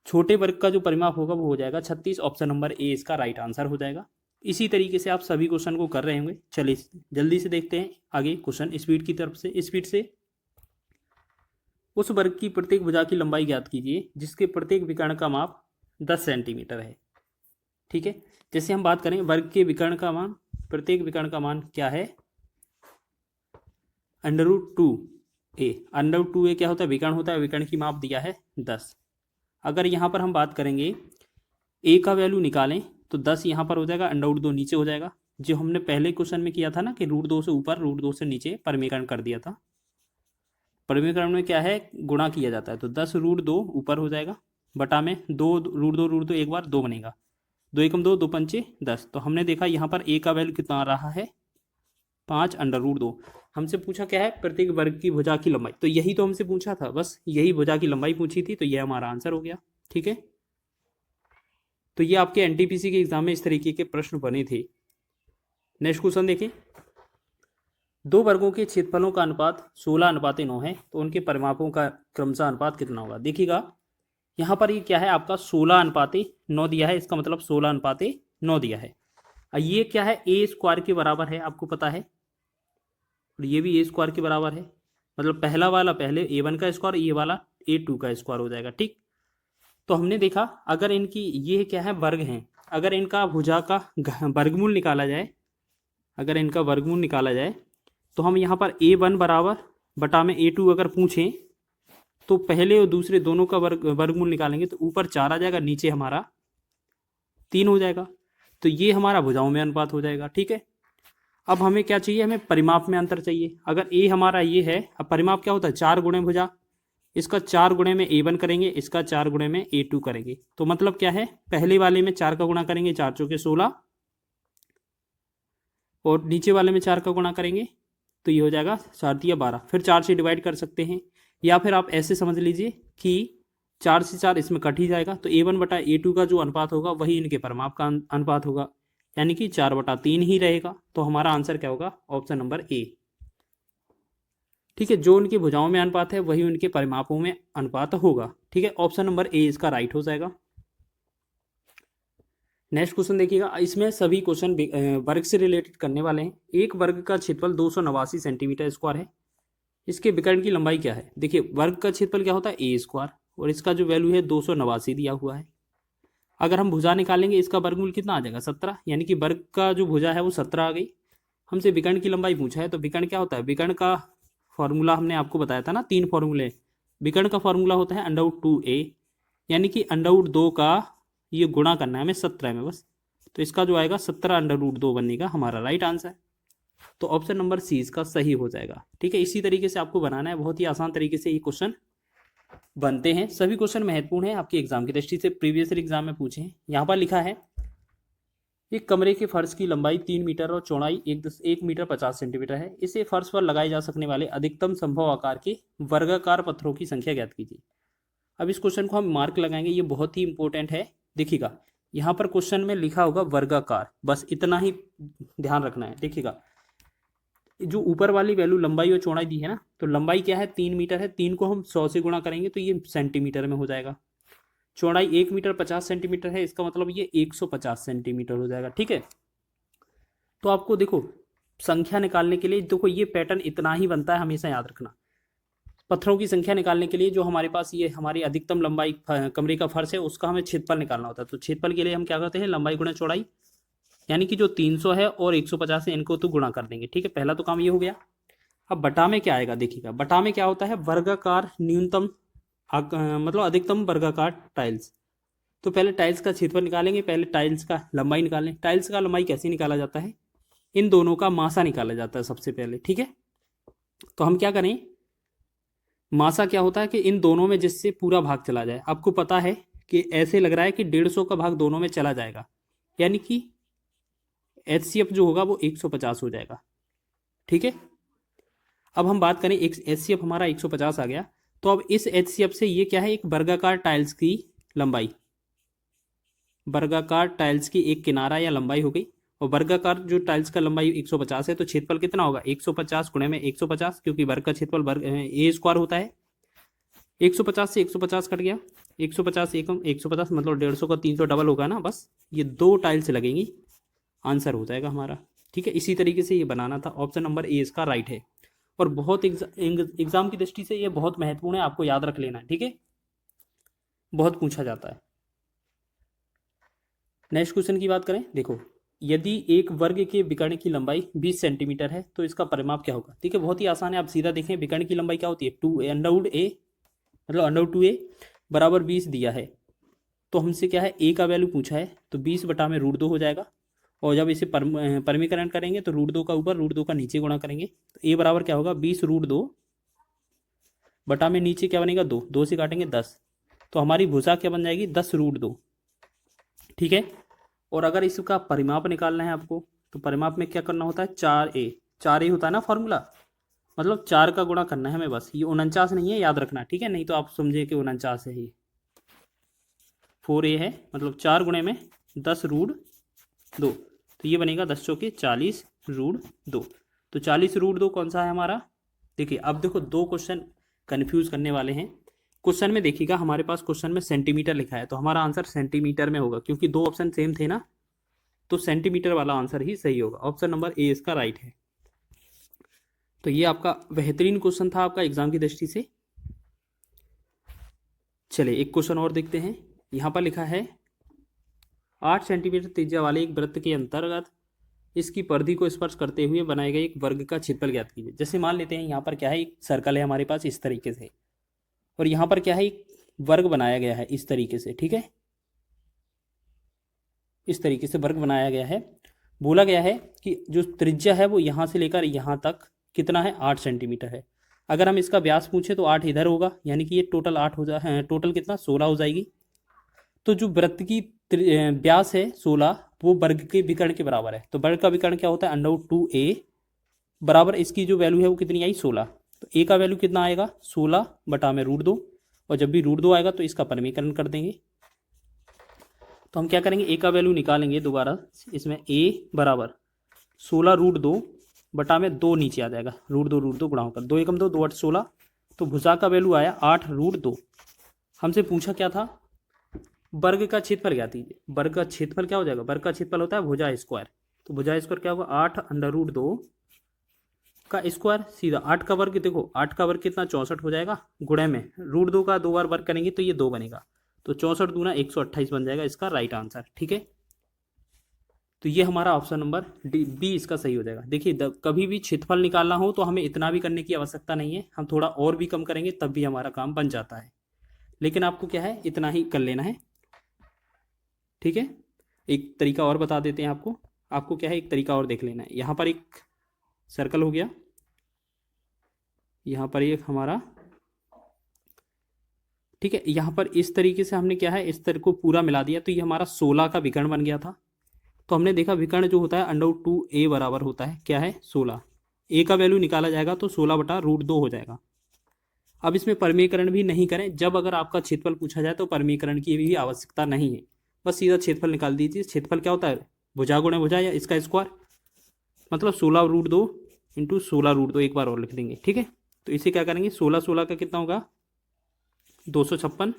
छोटे वर्ग का जो परिमाप होगा वो हो जाएगा 36। ऑप्शन नंबर ए इसका राइट आंसर हो जाएगा। इसी तरीके से आप सभी क्वेश्चन को कर रहे होंगे। चलिए जल्दी से देखते हैं आगे क्वेश्चन स्पीड की तरफ से। स्पीड से उस वर्ग की प्रत्येक भुजा की लंबाई ज्ञात कीजिए जिसके प्रत्येक विकर्ण का माप 10 सेंटीमीटर है, ठीक है। जैसे हम बात करें वर्ग के विकर्ण का मान, प्रत्येक विकर्ण का मान क्या है, √2a। √2a क्या होता है, विकर्ण होता है, विकर्ण की माप दिया है 10। अगर यहाँ पर हम बात करेंगे a का वैल्यू निकालें तो 10 यहाँ पर हो जाएगा, √2 नीचे हो जाएगा, जो हमने पहले क्वेश्चन में किया था ना कि √2 से ऊपर √2 से नीचे परमीकरण कर दिया था। परमीकरण में क्या है, गुणा किया जाता है, तो 10 √2 ऊपर हो जाएगा, बटा में 2 √2 एक बार 2 बनेगा, 2 एकम 2, 2 पंचे 10। तो हमने देखा यहाँ पर a का वैल्यू कितना आ रहा है, 5√2। हमसे पूछा क्या है, प्रत्येक वर्ग की भुजा की लंबाई, तो यही तो हमसे पूछा था, बस यही भुजा की लंबाई पूछी थी, तो यह हमारा आंसर हो गया, ठीक है। तो ये आपके एनटीपीसी के एग्जाम में इस तरीके के प्रश्न बने थे। नेक्स्ट क्वेश्चन देखें, दो वर्गों के क्षेत्रफलों का अनुपात 16:9 है, तो उनके परिमापों का क्रमशः अनुपात कितना होगा। देखिएगा यहाँ पर ये क्या है, आपका 16:9 दिया है, इसका मतलब 16:9 दिया है। ये क्या है, a स्क्वायर के बराबर है, आपको पता है, और ये भी a स्क्वायर के बराबर है, मतलब पहला वाला पहले a1 का स्क्वायर, ये वाला a2 का स्क्वायर हो जाएगा, ठीक। तो हमने देखा अगर इनकी ये क्या है, वर्ग हैं, अगर इनका भुजा का वर्गमूल निकाला जाए, अगर इनका वर्गमूल निकाला जाए तो हम यहाँ पर a1 बराबर बटा में a2 अगर पूछें तो पहले और दूसरे दोनों का वर्गमूल निकालेंगे तो ऊपर 4 आ जाएगा, नीचे हमारा 3 हो जाएगा, तो ये हमारा भुजाओं में अनुपात हो जाएगा, ठीक है। अब हमें क्या चाहिए, हमें परिमाप में अंतर चाहिए। अगर a हमारा ये है, अब परिमाप क्या होता है, 4 गुणे भुजा, इसका 4 गुणे में a1 करेंगे, इसका 4 गुणे में a2 करेंगे, तो मतलब क्या है, पहले वाले में 4 का गुणा करेंगे, 4 चौके 16, और नीचे वाले में 4 का गुणा करेंगे तो ये हो जाएगा 4×3 = 12, फिर 4 से डिवाइड कर सकते हैं, या फिर आप ऐसे समझ लीजिए कि 4 से 4 इसमें कट ही जाएगा, तो A1/A2 का जो अनुपात होगा वही इनके परिमाप का अनुपात होगा, यानी कि 4/3 ही रहेगा। तो हमारा आंसर क्या होगा? Option number A. ठीक है, जो उनकी भुजाओं में अनुपात है वही उनके परिमापों में अनुपात होगा। ठीक है, ऑप्शन नंबर ए इसका राइट हो जाएगा। नेक्स्ट क्वेश्चन देखिएगा, इसमें सभी क्वेश्चन वर्ग से रिलेटेड करने वाले हैं। एक वर्ग का क्षेत्रफल 289 सेंटीमीटर स्क्वायर है, इसके विकर्ण की लंबाई क्या है? देखिए, वर्ग का क्षेत्रफल क्या होता है? A² और इसका जो वैल्यू है 289 दिया हुआ है। अगर हम भुजा निकालेंगे इसका वर्गमूल कितना आ जाएगा? 17, यानी कि वर्ग का जो भुजा है वो 17 आ गई। हमसे विकर्ण की लंबाई पूछा है, तो विकर्ण क्या होता है? विकर्ण का फॉर्मूला हमने आपको बताया था ना, 3 फॉर्मूले। विकर्ण का फॉर्मूला होता है √2a, यानी कि √2 का ये गुणा करना है हमें 17 में बस, तो इसका जो आएगा 17 √2 बनेगा हमारा राइट आंसर। तो ऑप्शन नंबर सी इसका सही हो जाएगा। ठीक है, इसी तरीके से आपको बनाना है, बहुत ही आसान तरीके से ये क्वेश्चन बनते हैं। सभी क्वेश्चन महत्वपूर्ण है आपके एग्जाम की दृष्टि से, प्रीवियस ईयर एग्जाम में पूछे हैं। यहाँ पर लिखा है, एक कमरे के फर्श की लंबाई 3 मीटर और चौड़ाई 1 मीटर 50 सेंटीमीटर है। इसे फर्श पर लगाए जा सकने वाले अधिकतम संभव आकार के वर्गाकार पत्थरों की संख्या ज्ञात कीजिए। अब इस क्वेश्चन को हम मार्क लगाएंगे, ये बहुत ही इंपॉर्टेंट है। देखिएगा, यहाँ पर क्वेश्चन में लिखा होगा वर्गाकार, बस इतना ही ध्यान रखना है। देखिएगा, जो ऊपर वाली वैल्यू लंबाई और चौड़ाई दी है ना, तो लंबाई क्या है? 3 मीटर है, 3 को हम 100 से गुणा करेंगे तो ये सेंटीमीटर में हो जाएगा। चौड़ाई 1 मीटर 50 सेंटीमीटर है, इसका मतलब ये 150 सेंटीमीटर हो जाएगा। ठीक है, तो आपको देखो संख्या निकालने के लिए, देखो ये पैटर्न इतना ही बनता है, हमेशा याद रखना। पत्थरों की संख्या निकालने के लिए जो हमारे पास ये हमारी अधिकतम लंबाई कमरे का फर्श है उसका हमें क्षेत्रफल निकालना होता है। तो क्षेत्रफल के लिए हम क्या करते हैं? लंबाई गुणा चौड़ाई, यानी कि जो 300 है और 150 है इनको तो गुणा कर देंगे। ठीक है, पहला तो काम ये हो गया। अब बटा में क्या आएगा? देखिएगा, बटा में क्या होता है? वर्गाकार न्यूनतम मतलब अधिकतम वर्गाकार टाइल्स। तो पहले टाइल्स का क्षेत्रफल निकालेंगे, पहले टाइल्स का लंबाई निकालें। टाइल्स का लंबाई कैसे निकाला जाता है? इन दोनों का मासा निकाला जाता है सबसे पहले। ठीक है, तो हम क्या करें? मासा क्या होता है कि इन दोनों में जिससे पूरा भाग चला जाए। आपको पता है कि ऐसे लग रहा है कि 150 का भाग दोनों में चला जाएगा, यानी कि HCF जो होगा वो 150 हो जाएगा। ठीक है, अब हम बात करें, एक HCF हमारा 150 आ गया, तो अब इस HCF से ये क्या है? एक वर्गाकार टाइल्स की लंबाई, वर्गाकार टाइल्स की एक किनारा या लंबाई हो गई। और वर्गाकार जो टाइल्स का लंबाई 150 है, तो क्षेत्रफल कितना होगा? 150 गुणे में 150, क्योंकि वर्ग का क्षेत्रफल वर्ग A² होता है। 150 से 150 कट गया, 150 एकम 150 मतलब 150 का 300 डबल होगा ना, बस ये 2 टाइल्स लगेंगी, आंसर हो जाएगा हमारा। ठीक है, इसी तरीके से ये बनाना था। ऑप्शन नंबर ए इसका राइट है, और बहुत एग्जाम की दृष्टि से ये बहुत महत्वपूर्ण है, आपको याद रख लेना है। ठीक है, बहुत पूछा जाता है। नेक्स्ट क्वेश्चन की बात करें, देखो, यदि एक वर्ग के विकर्ण की लंबाई 20 सेंटीमीटर है तो इसका परिमाप क्या होगा? ठीक है, बहुत ही आसान है, आप सीधा देखें। विकर्ण की लंबाई क्या होती है? 2a मतलब √2a बराबर 20 दिया है, तो हमसे क्या है? a का वैल्यू पूछा है, तो 20 बटा में √2 हो जाएगा। और जब इसे परिमीकरण करेंगे तो √2 का ऊपर √2 का नीचे गुणा करेंगे, तो a बराबर क्या होगा? 20√2 बटा में नीचे क्या बनेगा? 2, 2 से काटेंगे 10, तो हमारी भुजा क्या बन जाएगी? 10√2। ठीक है, और अगर इसका परिमाप निकालना है आपको, तो परिमाप में क्या करना होता है? 4a होता है ना फॉर्मूला, मतलब 4 का गुणा करना है हमें बस। ये 49 नहीं है, याद रखना। ठीक है, नहीं तो आप समझे कि 49 है, ये 4a है, मतलब 4 गुणे में 10√2, तो ये बनेगा 10 चौके 40√2। तो 40√2 कौन सा है हमारा? देखिए, अब देखो 2 क्वेश्चन कन्फ्यूज करने वाले हैं। क्वेश्चन में देखिएगा, हमारे पास क्वेश्चन में सेंटीमीटर लिखा है, तो हमारा आंसर सेंटीमीटर में होगा, क्योंकि 2 ऑप्शन सेम थे ना, तो सेंटीमीटर वाला आंसर ही सही होगा। ऑप्शन नंबर ए इसका राइट है। तो ये आपका बेहतरीन क्वेश्चन था आपका एग्जाम की दृष्टि से। चलिए एक क्वेश्चन और देखते हैं। यहाँ पर लिखा है, 8 सेंटीमीटर त्रिज्या वाले एक वृत्त के अंतर्गत इसकी परिधि को स्पर्श करते हुए बनाए गए एक वर्ग का क्षेत्रफल ज्ञात कीजिए। जैसे मान लेते हैं यहाँ पर क्या है? एक सर्कल है हमारे पास इस तरीके से, और यहाँ पर क्या है? एक वर्ग बनाया गया है इस तरीके से। ठीक है, इस तरीके से वर्ग बनाया गया है। बोला गया है कि जो त्रिज्या है वो यहाँ से लेकर यहाँ तक कितना है? 8 सेंटीमीटर है। अगर हम इसका व्यास पूछे तो 8 इधर होगा, यानी कि ये टोटल 8 हो जाए, टोटल कितना? 16 हो जाएगी। तो जो वृत्त की व्यास है 16, वो वर्ग के विकर्ण के बराबर है। तो वर्ग का विकर्ण क्या होता है? √2a बराबर इसकी जो वैल्यू है वो कितनी आई 16। तो ए का वैल्यू कितना आएगा 16 बटा में √2, और जब भी √2 आएगा तो इसका परिमीकरण कर देंगे। तो हम क्या करेंगे, ए का वैल्यू निकालेंगे दोबारा, इसमें ए बराबर 16 √2 बटा में 2 नीचे आ जाएगा, √2 गुणा होकर 2 एकम 2, 2 8 16। तो भुजा का वैल्यू आया 8 √2। हमसे पूछा क्या था, वर्ग का क्षेत्रफल ज्ञात कीजिए। वर्ग का क्षेत्रफल क्या हो जाएगा, वर्ग का क्षेत्रफल होता है भुजा स्क्वायर। तो भुजा स्क्वायर क्या होगा 8 √2 का स्क्वायर, सीधा 8 का वर्ग, देखो 8 का वर्ग कितना 64 हो जाएगा, गुणे में √2 का 2 बार वर्ग करेंगे तो ये 2 बनेगा, तो 64 दूना 128 बन जाएगा इसका राइट आंसर। ठीक है, तो ये हमारा ऑप्शन नंबर बी इसका सही हो जाएगा। देखिए कभी भी क्षेत्रफल निकालना हो तो हमें इतना भी करने की आवश्यकता नहीं है, हम थोड़ा और भी कम करेंगे तब भी हमारा काम बन जाता है, लेकिन आपको क्या है इतना ही कर लेना है। ठीक है, एक तरीका और बता देते हैं आपको, आपको क्या है एक तरीका और देख लेना है। यहाँ पर एक सर्कल हो गया, यहाँ पर एक हमारा, ठीक है, यहाँ पर इस तरीके से हमने क्या है इस तरह को पूरा मिला दिया, तो ये हमारा 16 का विकर्ण बन गया था। तो हमने देखा विकर्ण जो होता है √2a बराबर होता है क्या है 16। ए का वैल्यू निकाला जाएगा तो 16 बटा √2 हो जाएगा। अब इसमें परिमीकरण भी नहीं करें, जब अगर आपका क्षेत्रफल पूछा जाए तो परिमीकरण की भी आवश्यकता नहीं है, बस सीधा क्षेत्रफल निकाल दीजिए। क्षेत्रफल क्या होता है भुजा गुणे भुजा या इसका स्क्वायर, मतलब 16 √2 इंटू 16 √2 एक बार और लिख देंगे। ठीक है, तो इसे क्या करेंगे 16 का कितना होगा 256,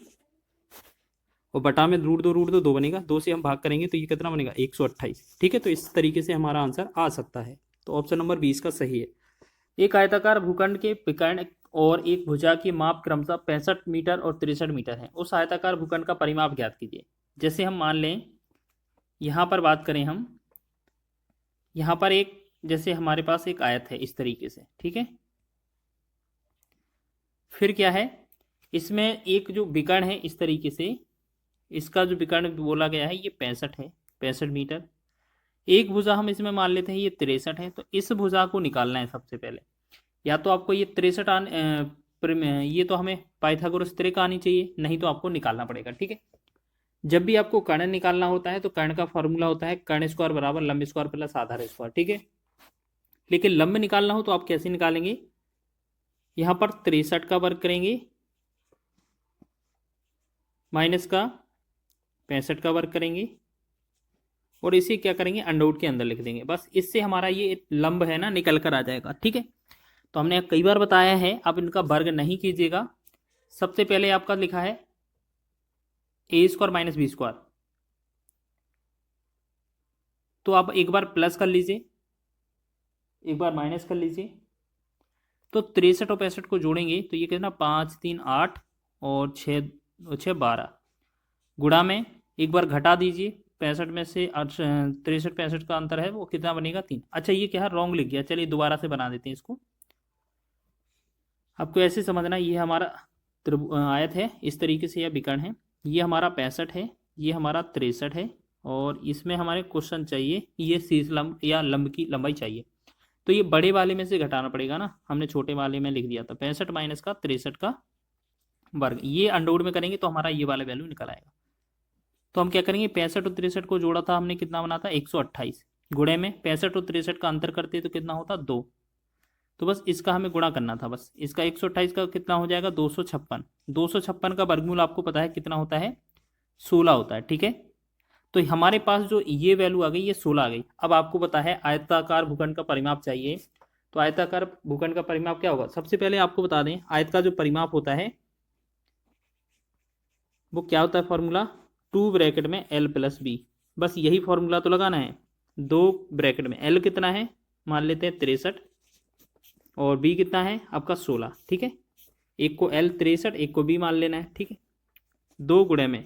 और बटा में √2 2 बनेगा, 2 से हम भाग करेंगे तो ये कितना बनेगा 128। ठीक है, तो इस तरीके से हमारा आंसर आ सकता है। तो ऑप्शन नंबर 20 का सही है। एक आयताकार भूखंड के विकर्ण और एक भुजा की माप क्रमशः 65 मीटर और 63 मीटर है, उस आयताकार भूखंड का परिमाप ज्ञात कीजिए। जैसे हम मान लें यहाँ पर बात करें हम, यहाँ पर एक जैसे हमारे पास एक आयत है इस तरीके से, ठीक है, फिर क्या है इसमें एक जो विकर्ण है इस तरीके से, इसका जो विकर्ण बोला गया है ये 65 है, 65 मीटर। एक भुजा हम इसमें मान लेते हैं ये 63 है, तो इस भुजा को निकालना है सबसे पहले। या तो आपको ये 63 ये तो हमें पाइथागोरस त्रिक आनी चाहिए, नहीं तो आपको निकालना पड़ेगा। ठीक है, जब भी आपको कर्ण निकालना होता है तो कर्ण का फॉर्मूला होता है कर्ण स्क्वायर बराबर लंब स्क्वायर प्लस आधार स्क्वायर। ठीक है, लेकिन लंब निकालना हो तो आप कैसे निकालेंगे, यहाँ पर 63 का वर्ग करेंगे माइनस का 65 का वर्ग करेंगे, और इसे क्या करेंगे अंडरवुड के अंदर लिख देंगे, बस इससे हमारा ये लंब है ना निकल कर आ जाएगा। ठीक है, तो हमने कई बार बताया है, आप इनका वर्ग नहीं कीजिएगा। सबसे पहले आपका लिखा है a² माइनस b², तो आप एक बार प्लस कर लीजिए एक बार माइनस कर लीजिए, तो 63 और 65 को जोड़ेंगे तो ये कितना 5 3 8 और 6 6 12, गुणा में एक बार घटा दीजिए 65 में से 63 65 का अंतर है वो कितना बनेगा 3। अच्छा ये क्या है रॉन्ग लिख गया, चलिए दोबारा से बना देते हैं इसको। आपको ऐसे समझना, ये हमारा आयत है इस तरीके से, यह विकर्ण है, ये हमारा 65 है, ये हमारा 63 है, और इसमें हमारे क्वेश्चन चाहिए ये शीर्ष लंब या लंब की लंबाई चाहिए, तो ये बड़े वाले में से घटाना पड़ेगा ना, हमने छोटे वाले में लिख दिया था 65 माइनस का 63 का वर्ग, ये अंडरवुड में करेंगे तो हमारा ये वाला वैल्यू निकल आएगा। तो हम क्या करेंगे 65 और 63 को जोड़ा था हमने, कितना बना था 128, गुणे में 65 और 63 का अंतर करते तो कितना होता 2, तो बस इसका हमें गुणा करना था, बस इसका 128 का कितना हो जाएगा 256। 256 का वर्गमूल आपको पता है कितना होता है 16 होता है। ठीक है, तो हमारे पास जो ये वैल्यू आ गई ये 16 आ गई। अब आपको पता है आयताकार भूखंड का परिमाप चाहिए, तो आयताकार भूखंड का परिमाप क्या होगा, सबसे पहले आपको बता दें आयत का जो परिमाप होता है वो क्या होता है फॉर्मूला 2 ब्रैकेट में l प्लस बी, बस यही फॉर्मूला तो लगाना है। 2 ब्रैकेट में l कितना है मान लेते हैं 63 और b कितना है आपका 16। ठीक है, एक को l 63 एक को b मान लेना है। ठीक है, 2 गुणे में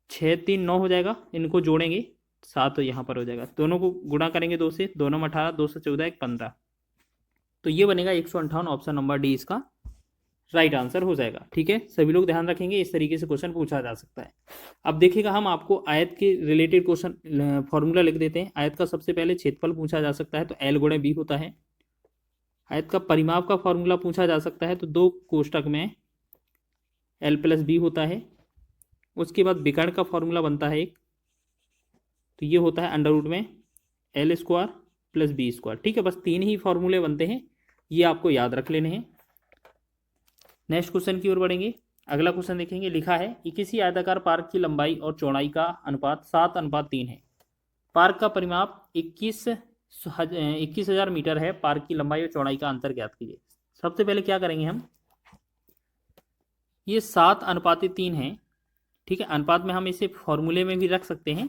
6 3 9 हो जाएगा, इनको जोड़ेंगे 7 यहाँ पर हो जाएगा, दोनों को गुणा करेंगे 2 से, 2 9 18 2 से 14 1 15, तो ये बनेगा 158, ऑप्शन नंबर डी इसका राइट आंसर हो जाएगा। ठीक है, सभी लोग ध्यान रखेंगे, इस तरीके से क्वेश्चन पूछा जा सकता है। अब देखिएगा हम आपको आयत के रिलेटेड क्वेश्चन फॉर्मूला लिख देते हैं। आयत का सबसे पहले क्षेत्रफल पूछा जा सकता है तो l गुणे b होता है। आयत का परिमाप का फॉर्मूला पूछा जा सकता है तो 2 कोष्टक में l प्लस बी होता है। उसके बाद विकर्ण का फॉर्मूला बनता है एक, तो ये होता है अंडरवुड में l² प्लस बी स्क्वायर। ठीक है, बस 3 ही फॉर्मूले बनते हैं, ये आपको याद रख लेने हैं। नेक्स्ट क्वेश्चन की ओर बढ़ेंगे। अगला क्वेश्चन देखेंगे, लिखा है कि किसी आयताकार पार्क की लंबाई और चौड़ाई का अनुपात 7:3 है। पार्क का परिमाप 21,000 मीटर है। पार्क की लंबाई और चौड़ाई का अंतर ज्ञात कीजिए। सबसे पहले क्या करेंगे हम, ये 7:3 है। ठीक है, अनुपात में हम इसे फॉर्मूले में भी रख सकते हैं।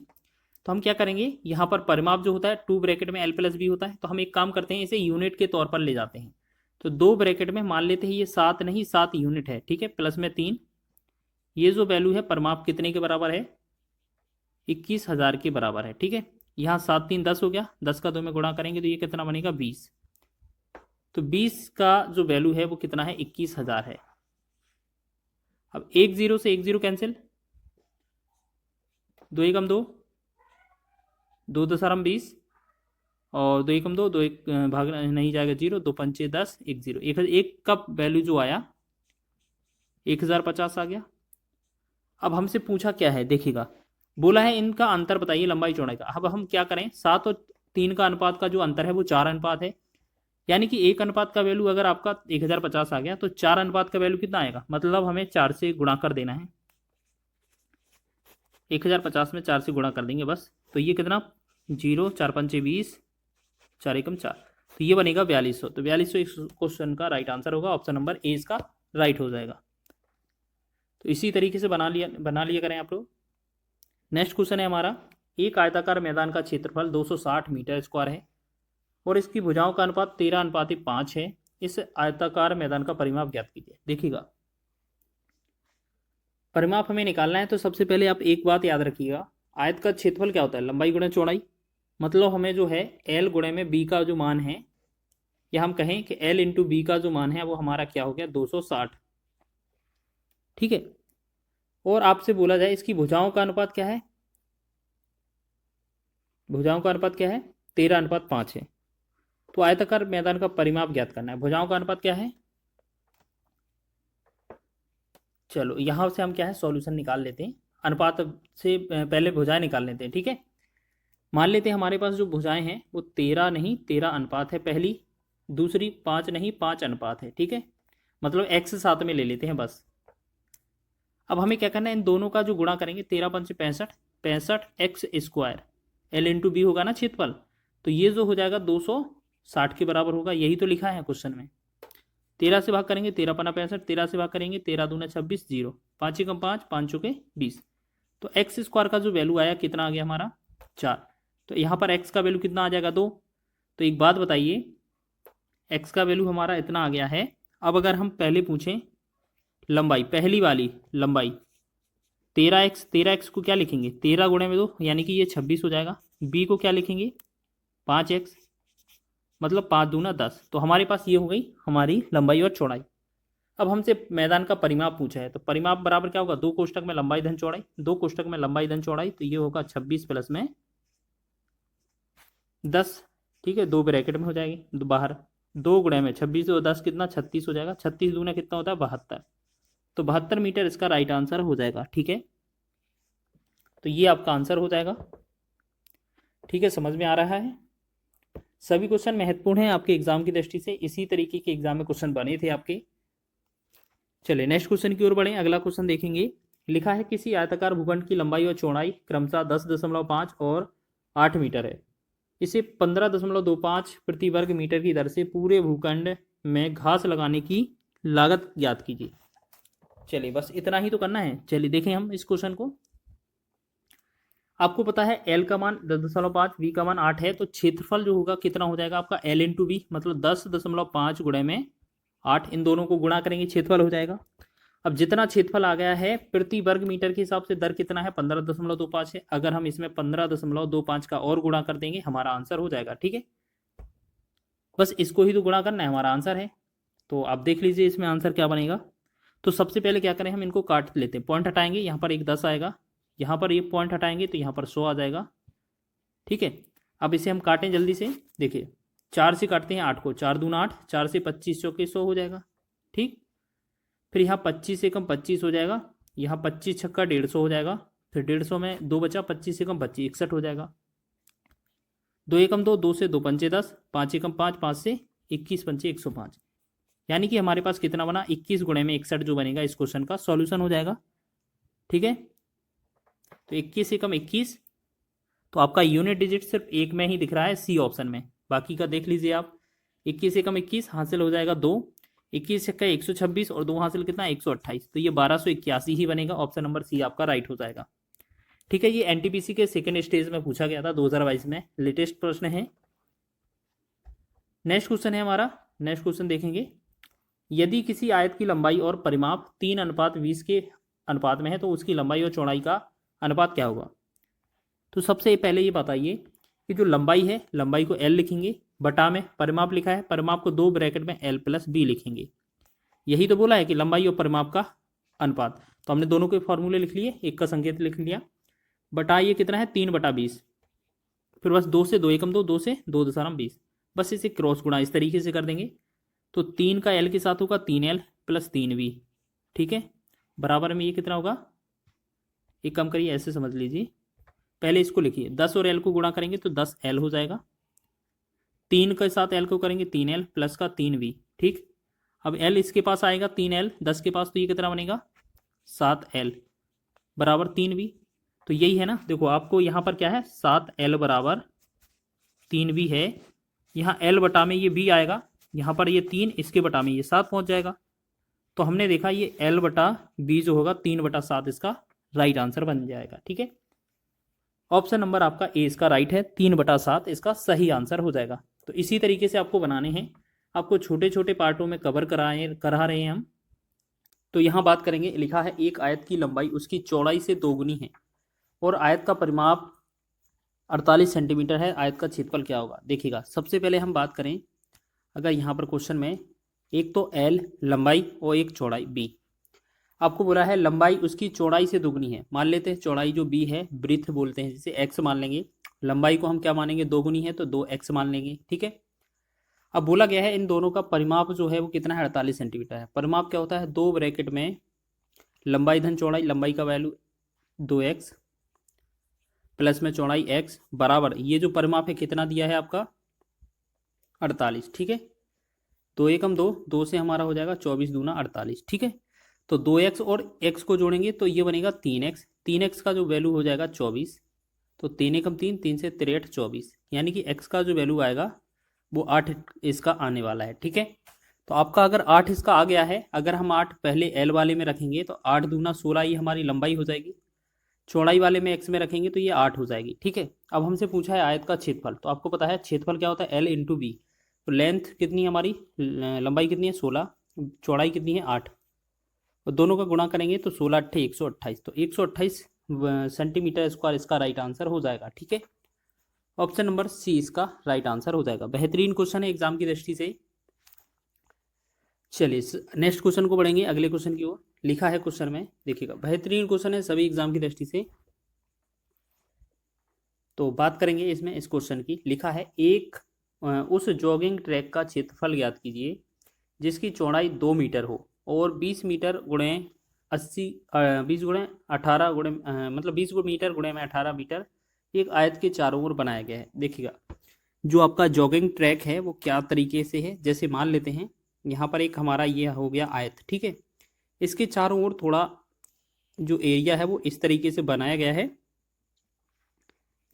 तो हम क्या करेंगे, यहाँ पर परिमाप जो होता है 2 ब्रैकेट में L प्लस बी होता है, तो हम एक काम करते हैं, इसे यूनिट के तौर पर ले जाते हैं। तो 2 ब्रैकेट में मान लेते हैं ये 7 नहीं 7 यूनिट है। ठीक है, प्लस में 3, ये जो वैल्यू है परिमाप कितने के बराबर है, 21,000 के बराबर है। ठीक है, यहाँ 7 3 10 हो गया, 10 का 2 में गुणा करेंगे तो ये कितना बनेगा 20। तो 20 का जो वैल्यू है वो कितना है, 21,000 है। अब 1 0 से 1 0 कैंसिल, 2 एकम 2, 2 दशमलव 20 और 2 एकम 2, 2 एक भाग नहीं जाएगा 0, 2 पंचे 10, 1 0, एक का वैल्यू जो आया 1050 आ गया। अब हमसे पूछा क्या है, देखिएगा बोला है इनका अंतर बताइए लंबाई चौड़ाई का। अब हम क्या करें, 7 और 3 का अनुपात का जो अंतर है वो 4 अनुपात है, यानी कि 1 अनुपात का वैल्यू अगर आपका 1050 आ गया तो 4 अनुपात का वैल्यू कितना आएगा, मतलब हमें 4 से गुणा कर देना है। 1050 में 4 से गुणा कर देंगे बस, तो ये कितना 0, 4 पंचे 20, 4 एकम 4, तो ये बनेगा 4200। तो 4200 इस क्वेश्चन का राइट आंसर होगा, ऑप्शन नंबर ए इसका राइट हो जाएगा। तो इसी तरीके से बना लिया करें आप लोग। नेक्स्ट क्वेश्चन है हमारा, एक आयताकार मैदान का क्षेत्रफल 260 मीटर स्क्वायर है और इसकी भुजाओं का अनुपात 13:5 है। इस आयताकार मैदान का परिमाप ज्ञात कीजिए। देखिएगा परिमाप हमें निकालना है, तो सबसे पहले आप एक बात याद रखिएगा, आयत का क्षेत्रफल क्या होता है, लंबाई गुणा चौड़ाई। मतलब हमें जो है L गुणे में B का जो मान है, या हम कहें कि L इंटू बी का जो मान है वो हमारा क्या हो गया 260। ठीक है, और आपसे बोला जाए इसकी भुजाओं का अनुपात क्या है, भुजाओं का अनुपात क्या है 13:5 है। तो आयताकार मैदान का परिमाप ज्ञात करना है, भुजाओं का अनुपात क्या है। चलो यहां से हम क्या है सॉल्यूशन निकाल लेते हैं, अनुपात से पहले भुजाएं निकाल लेते हैं। ठीक है, मान लेते हैं हमारे पास जो भुजाएं हैं वो 13 नहीं 13 अनुपात है पहली, दूसरी 5 नहीं 5 अनुपात है। ठीक है, मतलब x साथ में ले लेते हैं बस। अब हमें क्या करना है, इन दोनों का जो गुणा करेंगे 13 पंचे 65, 65 x square, L into b होगा ना क्षेत्रफल, तो ये जो हो जाएगा 260 के बराबर होगा, यही तो लिखा है क्वेश्चन में। 13 से भाग करेंगे 13 पन्ना 65, 13 से भाग करेंगे 13 दूना 26, 0, 5 एकम 5, 5 चौके 20। तो एक्स स्क्वायर का जो वैल्यू आया कितना आ गया हमारा 4। तो यहाँ पर एक्स का वैल्यू कितना आ जाएगा 2। तो एक बात बताइए, एक्स का वैल्यू हमारा इतना आ गया है। अब अगर हम पहले पूछें लंबाई, पहली वाली लंबाई 13x, 13x को क्या लिखेंगे 13 गुणे में 2, यानी कि ये 26 हो जाएगा। b को क्या लिखेंगे 5x, मतलब 5 दूना 10। तो हमारे पास ये हो गई हमारी लंबाई और चौड़ाई। अब हमसे मैदान का परिमाप पूछा है, तो परिमाप बराबर क्या होगा 2 कोष्टक में लंबाई धन चौड़ाई, 2 कोष्टक में लंबाई धन चौड़ाई, तो ये होगा 26 प्लस में 10। ठीक है, 2 ब्रैकेट में हो जाएगी बाहर, 2 गुणे में 26 और 10 कितना 36 हो जाएगा, 36 दूना कितना होता है 72। तो 72 मीटर इसका राइट आंसर हो जाएगा। ठीक है, तो ये आपका आंसर हो जाएगा। ठीक है, समझ में आ रहा है। सभी क्वेश्चन महत्वपूर्ण हैं आपके एग्जाम की दृष्टि से, इसी तरीके के एग्जाम में क्वेश्चन बने थे आपके। चलिए नेक्स्ट क्वेश्चन की ओर बढ़ें। अगला क्वेश्चन देखेंगे, लिखा है किसी आयताकार भूखंड की लंबाई और चौड़ाई क्रमशः 10.5 और 8 मीटर है। इसे 15.25 प्रति वर्ग मीटर की दर से पूरे भूखंड में घास लगाने की लागत ज्ञात कीजिए। चलिए बस इतना ही तो करना है। चलिए देखें हम इस क्वेश्चन को। आपको पता है L का मान 10.5, V का मान 8 है, तो क्षेत्रफल जो होगा कितना हो जाएगा आपका L इंटू वी, मतलब 10.5 गुणे में 8, इन दोनों को गुणा करेंगे क्षेत्रफल हो जाएगा। अब जितना क्षेत्रफल आ गया है प्रति वर्ग मीटर के हिसाब से दर कितना है 15.25 है। अगर हम इसमें 15.25 का और गुणा कर देंगे हमारा आंसर हो जाएगा। ठीक है, बस इसको ही तो गुणा करना है, हमारा आंसर है। तो आप देख लीजिए इसमें आंसर क्या बनेगा। तो सबसे पहले क्या करें, हम इनको काट लेते हैं, पॉइंट हटाएंगे, यहाँ पर एक 10 आएगा, यहाँ पर ये पॉइंट हटाएंगे तो यहाँ पर 100 आ जाएगा। ठीक है, अब इसे हम काटें जल्दी से। देखिए 4 से काटते हैं 8 को, 4 दूना 8, 4 से 25 चौके 100 हो जाएगा। ठीक, फिर यहाँ 25 से कम 25 हो जाएगा, यहाँ 25 छक्का 150 हो जाएगा, फिर 150 में 2 बचा, 25 से कम 25 61 हो जाएगा। 2 एकम 2, 2 से 2 पंचे 10, 5 एकम 5, 5 से 21 पंचे 105, यानी कि हमारे पास कितना बना 21 गुणे में 61 जो बनेगा इस क्वेश्चन का सॉल्यूशन हो जाएगा। ठीक है, तो 21 एकम 21, तो आपका यूनिट डिजिट सिर्फ एक में ही दिख रहा है सी ऑप्शन में, बाकी का देख लीजिए आप। 21 एकम 21 हासिल हो जाएगा 2, 21 छक्का 126 और 2 हासिल कितना 128, तो ये 1281 ही बनेगा, ऑप्शन नंबर सी आपका राइट हो जाएगा। ठीक है, ये एनटीपीसी के सेकेंड स्टेज में पूछा गया था 2022 में, लेटेस्ट प्रश्न है। नेक्स्ट क्वेश्चन है हमारा, नेक्स्ट क्वेश्चन देखेंगे, यदि किसी आयत की लंबाई और परिमाप 3:20 के अनुपात में है तो उसकी लंबाई और चौड़ाई का अनुपात क्या होगा। तो सबसे पहले ये बताइए कि जो लंबाई है, लंबाई को एल लिखेंगे, बटा में परिमाप लिखा है, परिमाप को 2 ब्रैकेट में एल प्लस बी लिखेंगे। यही तो बोला है कि लंबाई और परिमाप का अनुपात, तो हमने दोनों के फॉर्मूले लिख लिए, एक का संकेत लिख लिया, बटा ये कितना है 3/20, फिर बस 2 से 2 एकम 2, 2 से 2 दशमलव 20, बस इसे क्रॉस गुणा इस तरीके से कर देंगे, तो 3 का एल के साथ होगा 3L प्लस 3V। ठीक है, बराबर में ये कितना होगा, एक कम करिए ऐसे समझ लीजिए, पहले इसको लिखिए 10 और L को गुणा करेंगे तो 10L हो जाएगा, 3 के साथ L को करेंगे 3L प्लस का 3V। ठीक, अब L इसके पास आएगा 3L 10 के पास, तो ये कितना बनेगा 7L बराबर 3V। तो यही है ना, देखो आपको यहाँ पर क्या है 7L बराबर 3V है, यहाँ L बटा में ये V आएगा, यहाँ पर ये 3, इसके बटा में ये 7 पहुँच जाएगा, तो हमने देखा ये L बटा B जो होगा 3/7 इसका राइट आंसर बन जाएगा। ठीक है, ऑप्शन नंबर आपका ए इसका राइट है, 3/7 इसका सही आंसर हो जाएगा। तो इसी तरीके से आपको बनाने हैं, आपको छोटे छोटे पार्टों में कवर करा रहे हैं हम। तो यहाँ बात करेंगे, लिखा है एक आयत की लंबाई उसकी चौड़ाई से 2 गुनी है और आयत का परिमाप 48 सेंटीमीटर है, आयत का क्षेत्रफल क्या होगा। देखिएगा, सबसे पहले हम बात करें, अगर यहाँ पर क्वेश्चन में एक तो L लंबाई और एक चौड़ाई B, आपको बोला है लंबाई उसकी चौड़ाई से दुगनी है, मान लेते हैं चौड़ाई जो B है ब्रीथ बोलते हैं जिसे x मान लेंगे, लंबाई को हम क्या मानेंगे 2 गुनी है तो 2x मान लेंगे। ठीक है, अब बोला गया है इन दोनों का परिमाप जो है वो कितना है 48 सेंटीमीटर है। परिमाप क्या होता है, 2 ब्रैकेट में लंबाई धन चौड़ाई, लंबाई का वैल्यू 2x प्लस में चौड़ाई x बराबर ये जो परिमाप है कितना दिया है आपका 48। ठीक है, 2 एकम 2, 2 से हमारा हो जाएगा 24 दूना 48। ठीक है, तो 2x और x को जोड़ेंगे तो ये बनेगा 3x, 3x का जो वैल्यू हो जाएगा 24, तो 3 एकम 3, 3 से 63 24, यानी कि x का जो वैल्यू आएगा वो 8 इसका आने वाला है। ठीक है, तो आपका अगर 8 इसका आ गया है, अगर हम 8 पहले L वाले में रखेंगे तो 8 दूना 16 ये हमारी लंबाई हो जाएगी, चौड़ाई वाले में x में रखेंगे तो ये 8 हो जाएगी। ठीक है, अब हमसे पूछा है आयत का क्षेत्रफल, तो आपको पता है क्षेत्रफल क्या होता है L इंटू बी, तो लेंथ कितनी है हमारी, लंबाई कितनी है 16, चौड़ाई कितनी है 8, और दोनों का गुणा करेंगे तो 16 8 128, तो 128 सेंटीमीटर स्क्वायर इसका राइट आंसर हो जाएगा। ठीक है, ऑप्शन नंबर सी इसका राइट आंसर हो जाएगा। बेहतरीन क्वेश्चन है एग्जाम की दृष्टि से। चलिए नेक्स्ट क्वेश्चन को बढ़ेंगे, अगले क्वेश्चन की ओर। लिखा है क्वेश्चन में, देखिएगा बेहतरीन क्वेश्चन है सभी एग्जाम की दृष्टि से, तो बात करेंगे इसमें इस क्वेश्चन की। लिखा है एक उस जॉगिंग ट्रैक का क्षेत्रफल ज्ञात कीजिए जिसकी चौड़ाई 2 मीटर हो और 20 मीटर गुणे 80 20 गुणे 18 गुणे मतलब 20 मीटर गुणे में 18 मीटर एक आयत के चारों ओर बनाया गया है। देखिएगा, जो आपका जॉगिंग ट्रैक है वो क्या तरीके से है, जैसे मान लेते हैं यहाँ पर एक हमारा ये हो गया आयत। ठीक है, इसके चारों ओर थोड़ा जो एरिया है वो इस तरीके से बनाया गया है,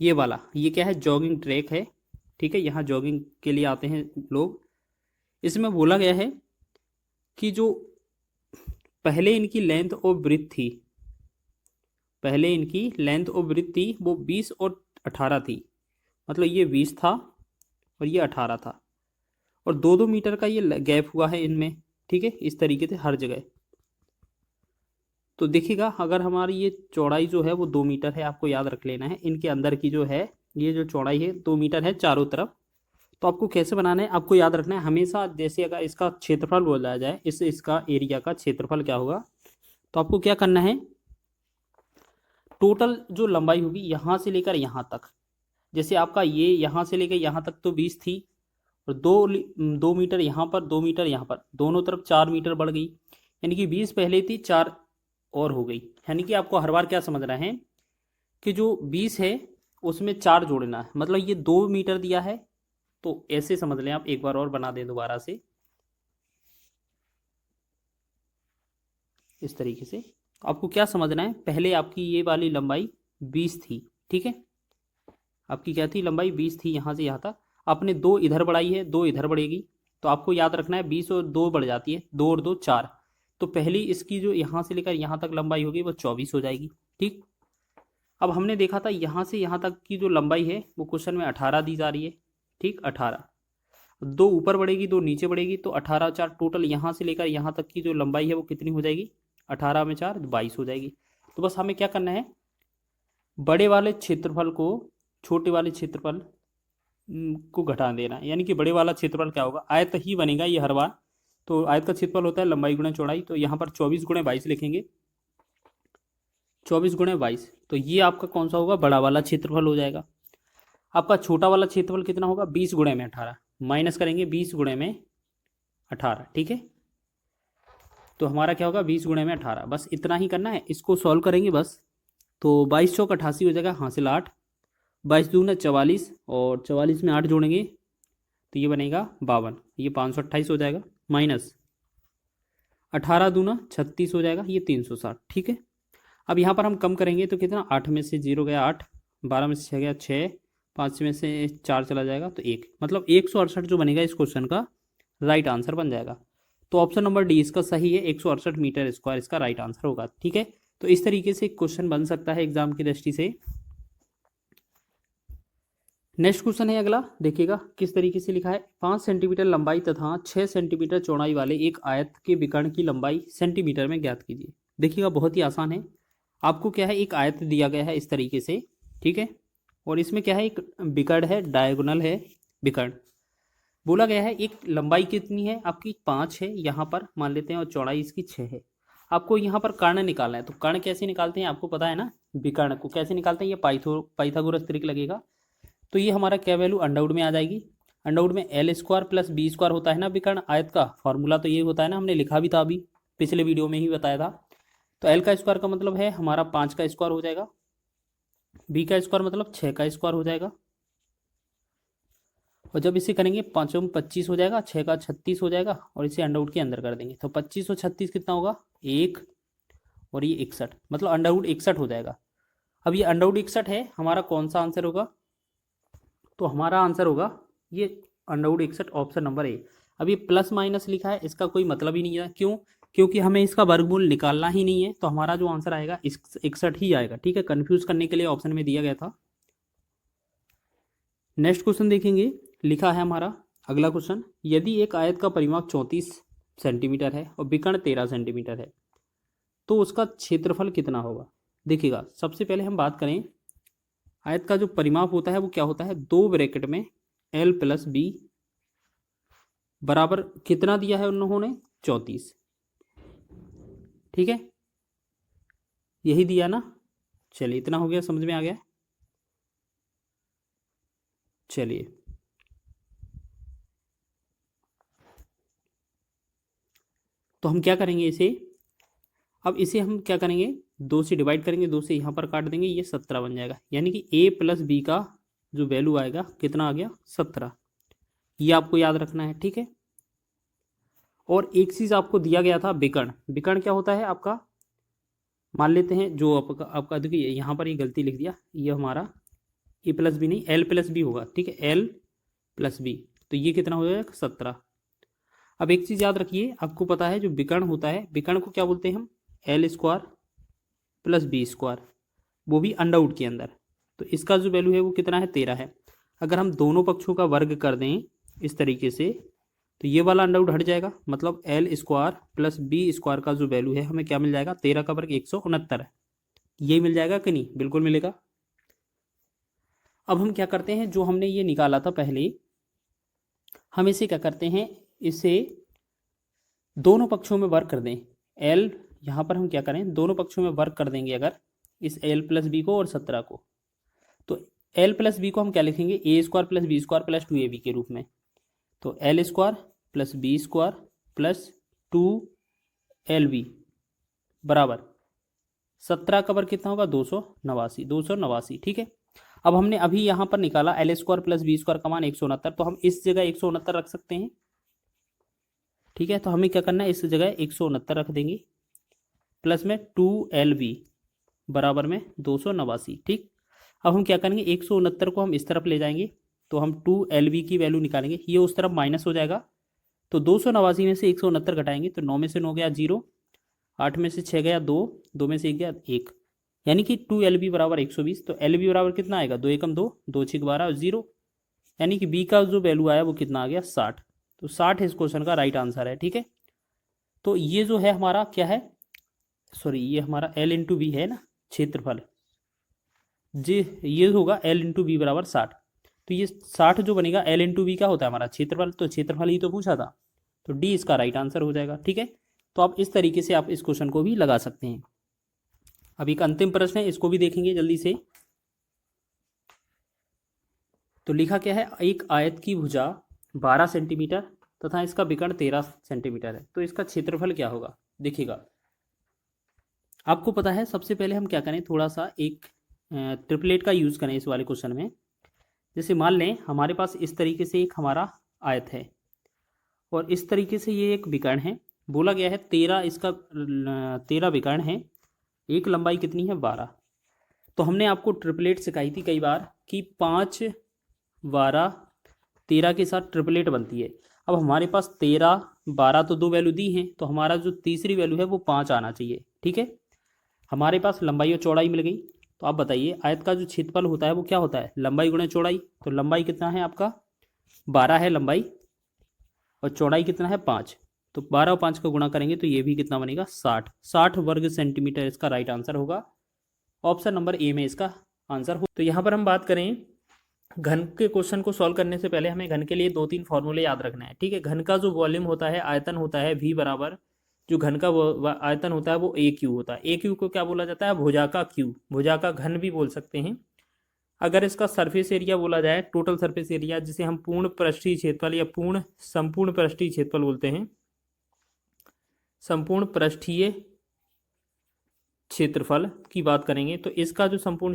ये वाला ये क्या है जॉगिंग ट्रैक है। ठीक है, यहाँ जॉगिंग के लिए आते हैं लोग। इसमें बोला गया है कि जो पहले इनकी लेंथ और ब्रीथ थी, पहले इनकी लेंथ और ब्रीथ थी वो 20 और 18 थी, मतलब ये 20 था और ये 18 था, और 2-2 मीटर का ये गैप हुआ है इनमें। ठीक है, इस तरीके से हर जगह। तो देखिएगा, अगर हमारी ये चौड़ाई जो है वो 2 मीटर है, आपको याद रख लेना है, इनके अंदर की जो है ये जो चौड़ाई है 2 मीटर है चारों तरफ। तो आपको कैसे बनाना है, आपको याद रखना है हमेशा, जैसे अगर इसका क्षेत्रफल बोला जाए, इसका एरिया का क्षेत्रफल क्या होगा, तो आपको क्या करना है, टोटल जो लंबाई होगी यहाँ से लेकर यहाँ तक, जैसे आपका ये यहाँ से लेकर यहाँ तक तो 20 थी, और 2 मीटर यहाँ पर, 2 मीटर यहाँ पर, दोनों तरफ 4 मीटर बढ़ गई, यानी कि 20 पहले थी 4 और हो गई। यानी कि आपको हर बार क्या समझना है कि जो 20 है उसमें 4 जोड़ना है, मतलब ये 2 मीटर दिया है। तो ऐसे समझ लें आप, एक बार और बना दें दोबारा से इस तरीके से। आपको क्या समझना है, पहले आपकी ये वाली लंबाई 20 थी, ठीक है, आपकी क्या थी, लंबाई 20 थी यहाँ से यहाँ तक। आपने 2 इधर बढ़ाई है, 2 इधर बढ़ेगी, तो आपको याद रखना है 20 और 2 बढ़ जाती है, 2 और 2 4। तो पहली इसकी जो यहाँ से लेकर यहाँ तक लंबाई होगी वो 24 हो जाएगी, ठीक। अब हमने देखा था यहाँ से यहाँ तक की जो लंबाई है वो क्वेश्चन में 18 दी जा रही है, ठीक, 18। 2 ऊपर बढ़ेगी, 2 नीचे बढ़ेगी, तो 18 4 टोटल यहाँ से लेकर यहाँ तक की जो लंबाई है वो कितनी हो जाएगी, 18 में 4 22 हो जाएगी। तो बस हमें क्या करना है, बड़े वाले क्षेत्रफल को छोटे वाले क्षेत्रफल को घटा देना है। यानी कि बड़े वाला क्षेत्रफल क्या होगा, आयत ही बनेगा ये हर बार। तो आयत का क्षेत्रफल होता है लंबाई गुणा चौड़ाई, तो यहाँ पर 24 गुणे 22 लिखेंगे, 24 गुणे 22। तो ये आपका कौन सा होगा, बड़ा वाला क्षेत्रफल हो जाएगा। आपका छोटा वाला क्षेत्रफल कितना होगा, 20 गुणे में 18, माइनस करेंगे 20 गुणे में 18, ठीक है। तो हमारा क्या होगा, 20 गुणे में 18, बस इतना ही करना है, इसको सॉल्व करेंगे बस। तो 22 चौक 88 हो जाएगा, हासिल 8, 22 दूना 44, और 44 में 8 जोड़ेंगे तो ये बनेगा 52, ये 528 हो जाएगा, माइनस 18 दूना 36 हो जाएगा, ये 360, ठीक है। अब यहाँ पर हम कम करेंगे तो कितना, 8 में से 0 गया 8, 12 में से 6 गया 6, 5 में से 4 चला जाएगा तो 1, मतलब 168 जो बनेगा इस क्वेश्चन का राइट आंसर बन जाएगा। तो ऑप्शन नंबर डी इसका सही है, 168 मीटर स्क्वायर इसका राइट आंसर होगा, ठीक है। तो इस तरीके से क्वेश्चन बन सकता है एग्जाम की दृष्टि से। नेक्स्ट क्वेश्चन है अगला, देखिएगा किस तरीके से लिखा है। 5 सेंटीमीटर लंबाई तथा 6 सेंटीमीटर चौड़ाई वाले एक आयत के विकर्ण की लंबाई सेंटीमीटर में ज्ञात कीजिए। देखिएगा बहुत ही आसान है, आपको क्या है, एक आयत दिया गया है इस तरीके से, ठीक है, और इसमें क्या है, एक विकर्ण है, डायगोनल है विकर्ण। बोला गया है एक लंबाई कितनी है आपकी, 5 है यहाँ पर मान लेते हैं, और चौड़ाई इसकी 6 है। आपको यहाँ पर कर्ण निकालना है, तो कर्ण कैसे निकालते हैं आपको पता है ना, विकर्ण को कैसे निकालते हैं, ये पाइथागोरस ट्रिक लगेगा। तो ये हमारा क्या वैल्यू अंडरवुड में आ जाएगी, अंडरवुड में l square plus B square होता है ना विकर्ण आयत का फॉर्मूला, तो ये होता है ना, हमने लिखा भी था अभी पिछले वीडियो में ही बताया था। तो एल का स्क्वायर का मतलब है हमारा 5 का स्क्वायर हो जाएगा, बी का स्क्वायर मतलब 6 का स्क्वायर हो जाएगा, और जब इसे करेंगे 5 में 25 हो जाएगा, 6 का 36 हो जाएगा, और इसे अंडरवुड के अंदर कर देंगे तो 25 और 36 कितना होगा, 1, और ये 61, मतलब अंडरवुड 61 हो जाएगा। अब ये अंडरवुड 61 है, हमारा कौन सा आंसर होगा, तो हमारा आंसर होगा ये अंडरवुड 61, ऑप्शन नंबर ए। अब ये प्लस माइनस लिखा है, इसका कोई मतलब ही नहीं है, क्यों, क्योंकि हमें इसका वर्गमूल निकालना ही नहीं है, तो हमारा जो आंसर आएगा 61 ही आएगा, ठीक है, कंफ्यूज करने के लिए ऑप्शन में दिया गया था। नेक्स्ट क्वेश्चन देखेंगे, लिखा है हमारा अगला क्वेश्चन, यदि एक आयत का परिमाप 34 सेंटीमीटर है और विकर्ण 13 सेंटीमीटर है तो उसका क्षेत्रफल कितना होगा। देखिएगा सबसे पहले हम बात करें, आयत का जो परिमाप होता है वो क्या होता है, 2 ब्रैकेट में एल प्लस बी बराबर कितना दिया है उन्होंने, 34, ठीक है, यही दिया ना। चलिए इतना हो गया, समझ में आ गया। चलिए तो हम क्या करेंगे इसे, अब इसे हम क्या करेंगे, 2 से डिवाइड करेंगे, 2 से यहाँ पर काट देंगे, ये 17 बन जाएगा, यानी कि ए प्लस बी का जो वैल्यू आएगा कितना आ गया, 17। ये आपको याद रखना है, ठीक है। और एक चीज़ आपको दिया गया था विकर्ण, विकर्ण क्या होता है आपका, मान लेते हैं जो आपका देखिए यहाँ पर ये गलती लिख दिया, ये हमारा ए प्लस बी नहीं एल प्लस बी होगा, ठीक है, एल प्लस बी, तो ये कितना हो जाएगा, 17। अब एक चीज़ याद रखिए, आपको पता है जो विकर्ण होता है, विकर्ण को क्या बोलते हैं हम, l square plus B square, वो भी अंडरवुड के अंदर। तो इसका जो वैल्यू है वो कितना है, 13 है। अगर हम दोनों पक्षों का वर्ग कर दें इस तरीके से, तो ये वाला अंडरवुड हट जाएगा, मतलब l square plus B square का जो वैल्यू है हमें क्या मिल जाएगा, 13 का वर्ग 169, ये मिल जाएगा कि नहीं, बिल्कुल मिलेगा। अब हम क्या करते हैं, जो हमने ये निकाला था पहले, हम इसे क्या करते हैं, इसे दोनों पक्षों में वर्ग कर दें, एल यहाँ पर हम क्या करें, दोनों पक्षों में वर्ग कर देंगे अगर इस एल प्लस बी को और 17 को, तो एल प्लस बी को हम क्या लिखेंगे, A square plus B square plus 2ab के रूप में। तो L square plus B square plus 2lb बराबर 17 का वर्ग कितना होगा, 289, 289, ठीक है। अब हमने अभी यहाँ पर निकाला l square plus B square का मान 169, तो हम इस जगह 169 रख सकते हैं। ठीक है, तो हमें क्या करना है, इस जगह 169 रख देंगे, प्लस में 2LB बराबर में 289। ठीक, अब हम क्या करेंगे, 169 को हम इस तरफ ले जाएंगे, तो हम 2LB की वैल्यू निकालेंगे, ये उस तरफ माइनस हो जाएगा, तो 289 में से 169 घटाएंगे, तो 9 में से 9 गया 0, 8 में से 6 गया 2, 2 में से 1 गया 1, यानी कि 2LB बराबर 120। तो LB बराबर कितना आएगा, 2 एकम 2, 2 6 12 0, यानी कि B का जो वैल्यू आया वो कितना आ गया 60। तो 60 इस क्वेश्चन का राइट आंसर है। ठीक है, तो ये जो है हमारा क्या है, सॉरी ये हमारा L इंटू बी है ना क्षेत्रफल, जी ये होगा L इंटू बी बराबर 60। तो ये 60 जो बनेगा L इंटू बी क्या होता है हमारा क्षेत्रफल, तो क्षेत्रफल ही तो पूछा था, तो डी इसका राइट आंसर हो जाएगा। ठीक है, तो आप इस तरीके से आप इस क्वेश्चन को भी लगा सकते हैं। अब एक अंतिम प्रश्न है, इसको भी देखेंगे जल्दी से। तो लिखा क्या है, एक आयत की भुजा 12 सेंटीमीटर तथा इसका विकर्ण 13 सेंटीमीटर है, तो इसका क्षेत्रफल क्या होगा। देखिएगा, आपको पता है, सबसे पहले हम क्या करें, थोड़ा सा एक ट्रिपलेट का यूज़ करें इस वाले क्वेश्चन में। जैसे मान लें हमारे पास इस तरीके से एक हमारा आयत है और इस तरीके से ये एक विकर्ण है, बोला गया है 13 इसका 13 विकर्ण है, एक लंबाई कितनी है 12। तो हमने आपको ट्रिपलेट सिखाई थी कई बार कि 5 12 13 के साथ ट्रिपलेट बनती है। अब हमारे पास 13 12 तो दो वैल्यू दी हैं, तो हमारा जो तीसरी वैल्यू है वो 5 आना चाहिए। ठीक है, हमारे पास लंबाई और चौड़ाई मिल गई। तो आप बताइए आयत का जो क्षेत्रफल होता है वो क्या होता है, लंबाई गुणे चौड़ाई। तो लंबाई कितना है आपका 12 है लंबाई, और चौड़ाई कितना है 5, तो 12 और 5 का गुणा करेंगे तो ये भी कितना बनेगा 60 वर्ग सेंटीमीटर इसका राइट आंसर होगा। ऑप्शन नंबर ए में इसका आंसर हो। तो यहाँ पर हम बात करें घन के क्वेश्चन को सॉल्व करने से पहले हमें घन के लिए 2-3 फॉर्मूले याद रखना है। ठीक है, घन का जो वॉल्यूम होता है, आयतन होता है, V बराबर जो घन का आयतन होता है वो AQ होता है। AQ को क्या बोला जाता है, भुजा का Q, भुजा का घन भी बोल सकते हैं। अगर इसका सरफेस एरिया बोला जाए, टोटल सरफेस एरिया, जिसे हम पूर्ण पृष्ठीय क्षेत्रफल या संपूर्ण पृष्ठीय क्षेत्रफल बोलते हैं, संपूर्ण पृष्ठीय क्षेत्रफल की बात करेंगे, तो इसका जो संपूर्ण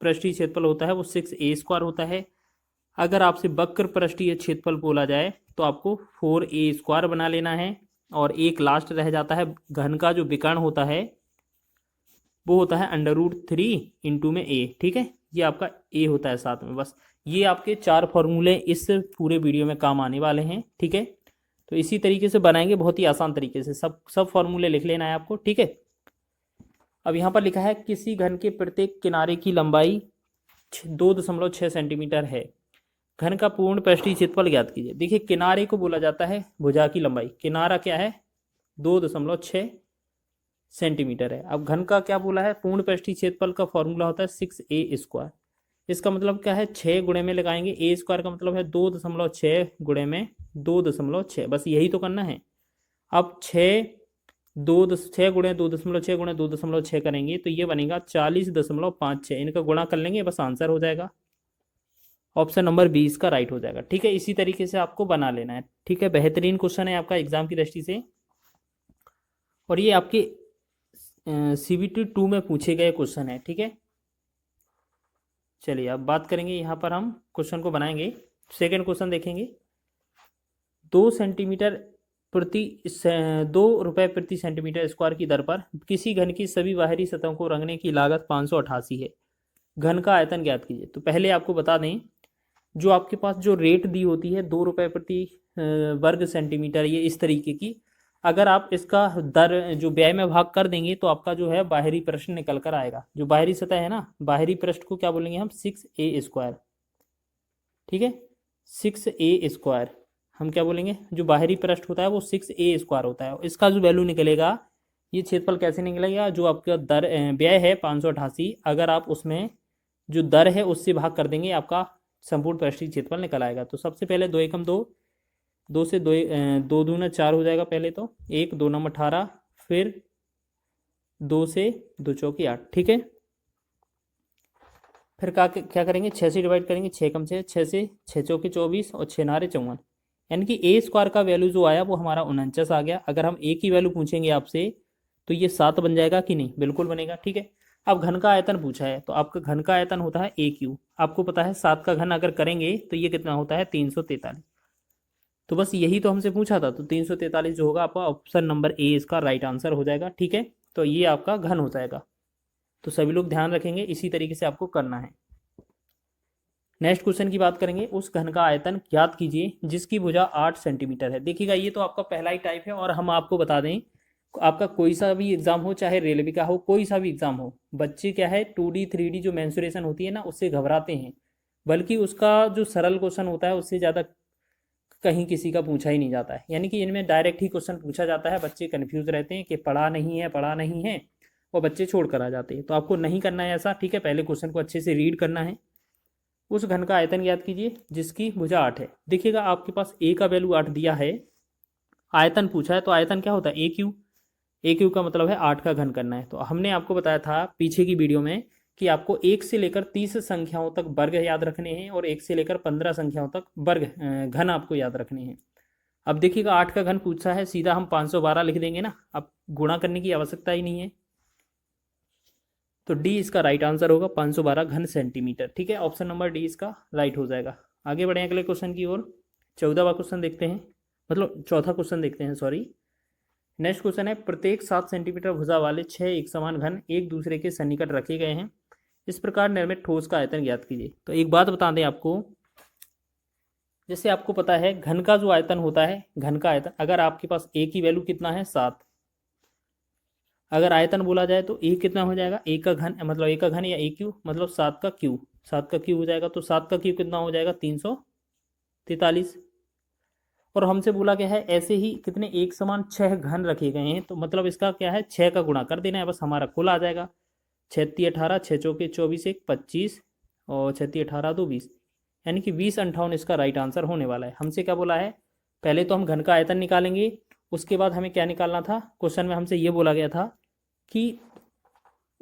पृष्ठीय क्षेत्रफल होता है वो 6a² होता है। अगर आपसे वक्र पृष्ठीय क्षेत्रफल बोला जाए तो आपको 4a² बना लेना है, और एक लास्ट रह जाता है। घन का जो विकर्ण होता है वो होता है √3 इंटू में a। ठीक है, ये आपका a होता है साथ में। बस ये आपके 4 फॉर्मूले इस पूरे वीडियो में काम आने वाले हैं। ठीक है, तो इसी तरीके से बनाएंगे, बहुत ही आसान तरीके से सब फॉर्मूले लिख लेना है आपको। ठीक है, अब यहाँ पर लिखा है किसी घन के प्रत्येक किनारे की लंबाई 2.6 सेंटीमीटर है, घन का पूर्ण पृष्ठीय क्षेत्रफल ज्ञात कीजिए। देखिए, किनारे को बोला जाता है भुजा की लंबाई, किनारा क्या है 2.6 सेंटीमीटर है। अब घन का क्या बोला है, पूर्ण पृष्ठीय क्षेत्रफल का फॉर्मूला होता है 6a²। इसका मतलब क्या है, 6 गुणे में लगाएंगे, a² का मतलब है 2.6 गुणे में 2.6, बस यही तो करना है। अब 6 गुणे 2.6 करेंगे तो ये बनेगा 40.56, इनका गुणा कर लेंगे, बस आंसर हो जाएगा। ऑप्शन नंबर 20 का राइट हो जाएगा। ठीक है, इसी तरीके से आपको बना लेना है। ठीक है, बेहतरीन क्वेश्चन है आपका एग्जाम की दृष्टि से, और ये आपके CBT 2 में पूछे गए क्वेश्चन है। ठीक है, चलिए अब बात करेंगे, यहाँ पर हम क्वेश्चन को बनाएंगे। सेकेंड क्वेश्चन देखेंगे, 2 रुपये प्रति सेंटीमीटर स्क्वायर की दर पर किसी घन की सभी बाहरी सतहों को रंगने की लागत 588 है, घन का आयतन ज्ञात कीजिए। तो पहले आपको बता दें, जो आपके पास जो रेट दी होती है 2 रुपये प्रति वर्ग सेंटीमीटर, ये इस तरीके की, अगर आप इसका दर जो व्यय में भाग कर देंगे तो आपका जो है बाहरी पृष्ठ निकल कर आएगा। जो बाहरी सतह है ना, बाहरी पृष्ठ को क्या बोलेंगे हम, 6a²। ठीक है, 6a² हम क्या बोलेंगे, जो बाहरी पृष्ठ होता है वो 6a² होता है। इसका जो वैल्यू निकलेगा, ये क्षेत्रफल कैसे निकलेगा, जो आपका दर व्यय है 588, अगर आप उसमें जो दर है उससे भाग कर देंगे, आपका संपूर्ण पृष्ठीय क्षेत्रफल निकल आएगा। तो सबसे पहले 2 एकम 2, 2 से 2 दूना 4 हो जाएगा पहले तो, 1 2 9 18, फिर 2 से 2 चौकी 8। ठीक है, फिर क्या करेंगे, 6 से डिवाइड करेंगे, 6 कम 6 से 6 चौकी 24 और 6 नारे 54, यानी कि a² का वैल्यू जो आया वो हमारा 49 आ गया। अगर हम a की वैल्यू पूछेंगे आपसे तो ये 7 बन जाएगा कि नहीं, बिल्कुल बनेगा। ठीक है, अब घन का आयतन पूछा है, तो आपका घन का आयतन होता है ए क्यू। आपको पता है 7 का घन अगर करेंगे तो ये कितना होता है 343। तो बस यही तो हमसे पूछा था, तो 343 जो होगा आपका ऑप्शन नंबर ए इसका राइट आंसर हो जाएगा। ठीक है, तो ये आपका घन हो जाएगा। तो सभी लोग ध्यान रखेंगे, इसी तरीके से आपको करना है। नेक्स्ट क्वेश्चन की बात करेंगे, उस घन का आयतन ज्ञात कीजिए जिसकी भुजा 8 सेंटीमीटर है। देखिएगा ये तो आपका पहला ही टाइप है, और हम आपको बता दें आपका कोई सा भी एग्जाम हो, चाहे रेलवे का हो, कोई सा भी एग्जाम हो, बच्चे क्या है 2D 3D जो मेंसुरेशन होती है ना उससे घबराते हैं, बल्कि उसका जो सरल क्वेश्चन होता है उससे ज़्यादा कहीं किसी का पूछा ही नहीं जाता है। यानी कि इनमें डायरेक्ट ही क्वेश्चन पूछा जाता है, बच्चे कन्फ्यूज रहते हैं कि पढ़ा नहीं है पढ़ा नहीं है, और बच्चे छोड़ कर आ जाते हैं। तो आपको नहीं करना है ऐसा, ठीक है, पहले क्वेश्चन को अच्छे से रीड करना है। उस घन का आयतन याद कीजिए जिसकी भुजा 8 है। देखिएगा आपके पास ए का वैल्यू 8 दिया है, आयतन पूछा है, तो आयतन क्या होता है ए क्यू। ए क्यू का मतलब है 8 का घन करना है। तो हमने आपको बताया था पीछे की वीडियो में कि आपको 1 से लेकर 30 संख्याओं तक वर्ग याद रखने हैं, और 1 से लेकर 15 संख्याओं तक वर्ग घन आपको याद रखने हैं। अब देखिएगा 8 का घन पूछा है, सीधा हम 512 लिख देंगे ना, अब गुणा करने की आवश्यकता ही नहीं है। तो डी इसका राइट आंसर होगा 512 घन सेंटीमीटर। ठीक है, ऑप्शन नंबर डी इसका राइट हो जाएगा। आगे बढ़े अगले क्वेश्चन की ओर। 14वां क्वेश्चन देखते हैं, मतलब चौथा क्वेश्चन देखते हैं, सॉरी। नेक्स्ट क्वेश्चन है, प्रत्येक 7 सेंटीमीटर भुजा वाले 6 एक समान घन एक दूसरे के सन्निकट रखे गए हैं, इस प्रकार निर्मित ठोस का आयतन ज्ञात कीजिए। तो एक बात बता दें आपको, जैसे आपको पता है घन का जो आयतन होता है, घन का आयतन, अगर आपके पास ए की वैल्यू कितना है 7, अगर आयतन बोला जाए तो ए कितना हो जाएगा, ए का घन मतलब ए का घन या ए क्यू मतलब 7 का क्यू, 7 का क्यू हो जाएगा। तो 7 का क्यू कितना हो जाएगा 343। और हमसे बोला गया है ऐसे ही कितने एक समान 6 घन रखे गए हैं, तो मतलब इसका क्या है 6 का गुणा कर देना है, बस हमारा कुल आ जाएगा। 6 18, 6 चौके 24 1 25, और 6 18 2 20, यानी कि 20 58 इसका राइट आंसर होने वाला है। हमसे क्या बोला है, पहले तो हम घन का आयतन निकालेंगे, उसके बाद हमें क्या निकालना था, क्वेश्चन में हमसे ये बोला गया था कि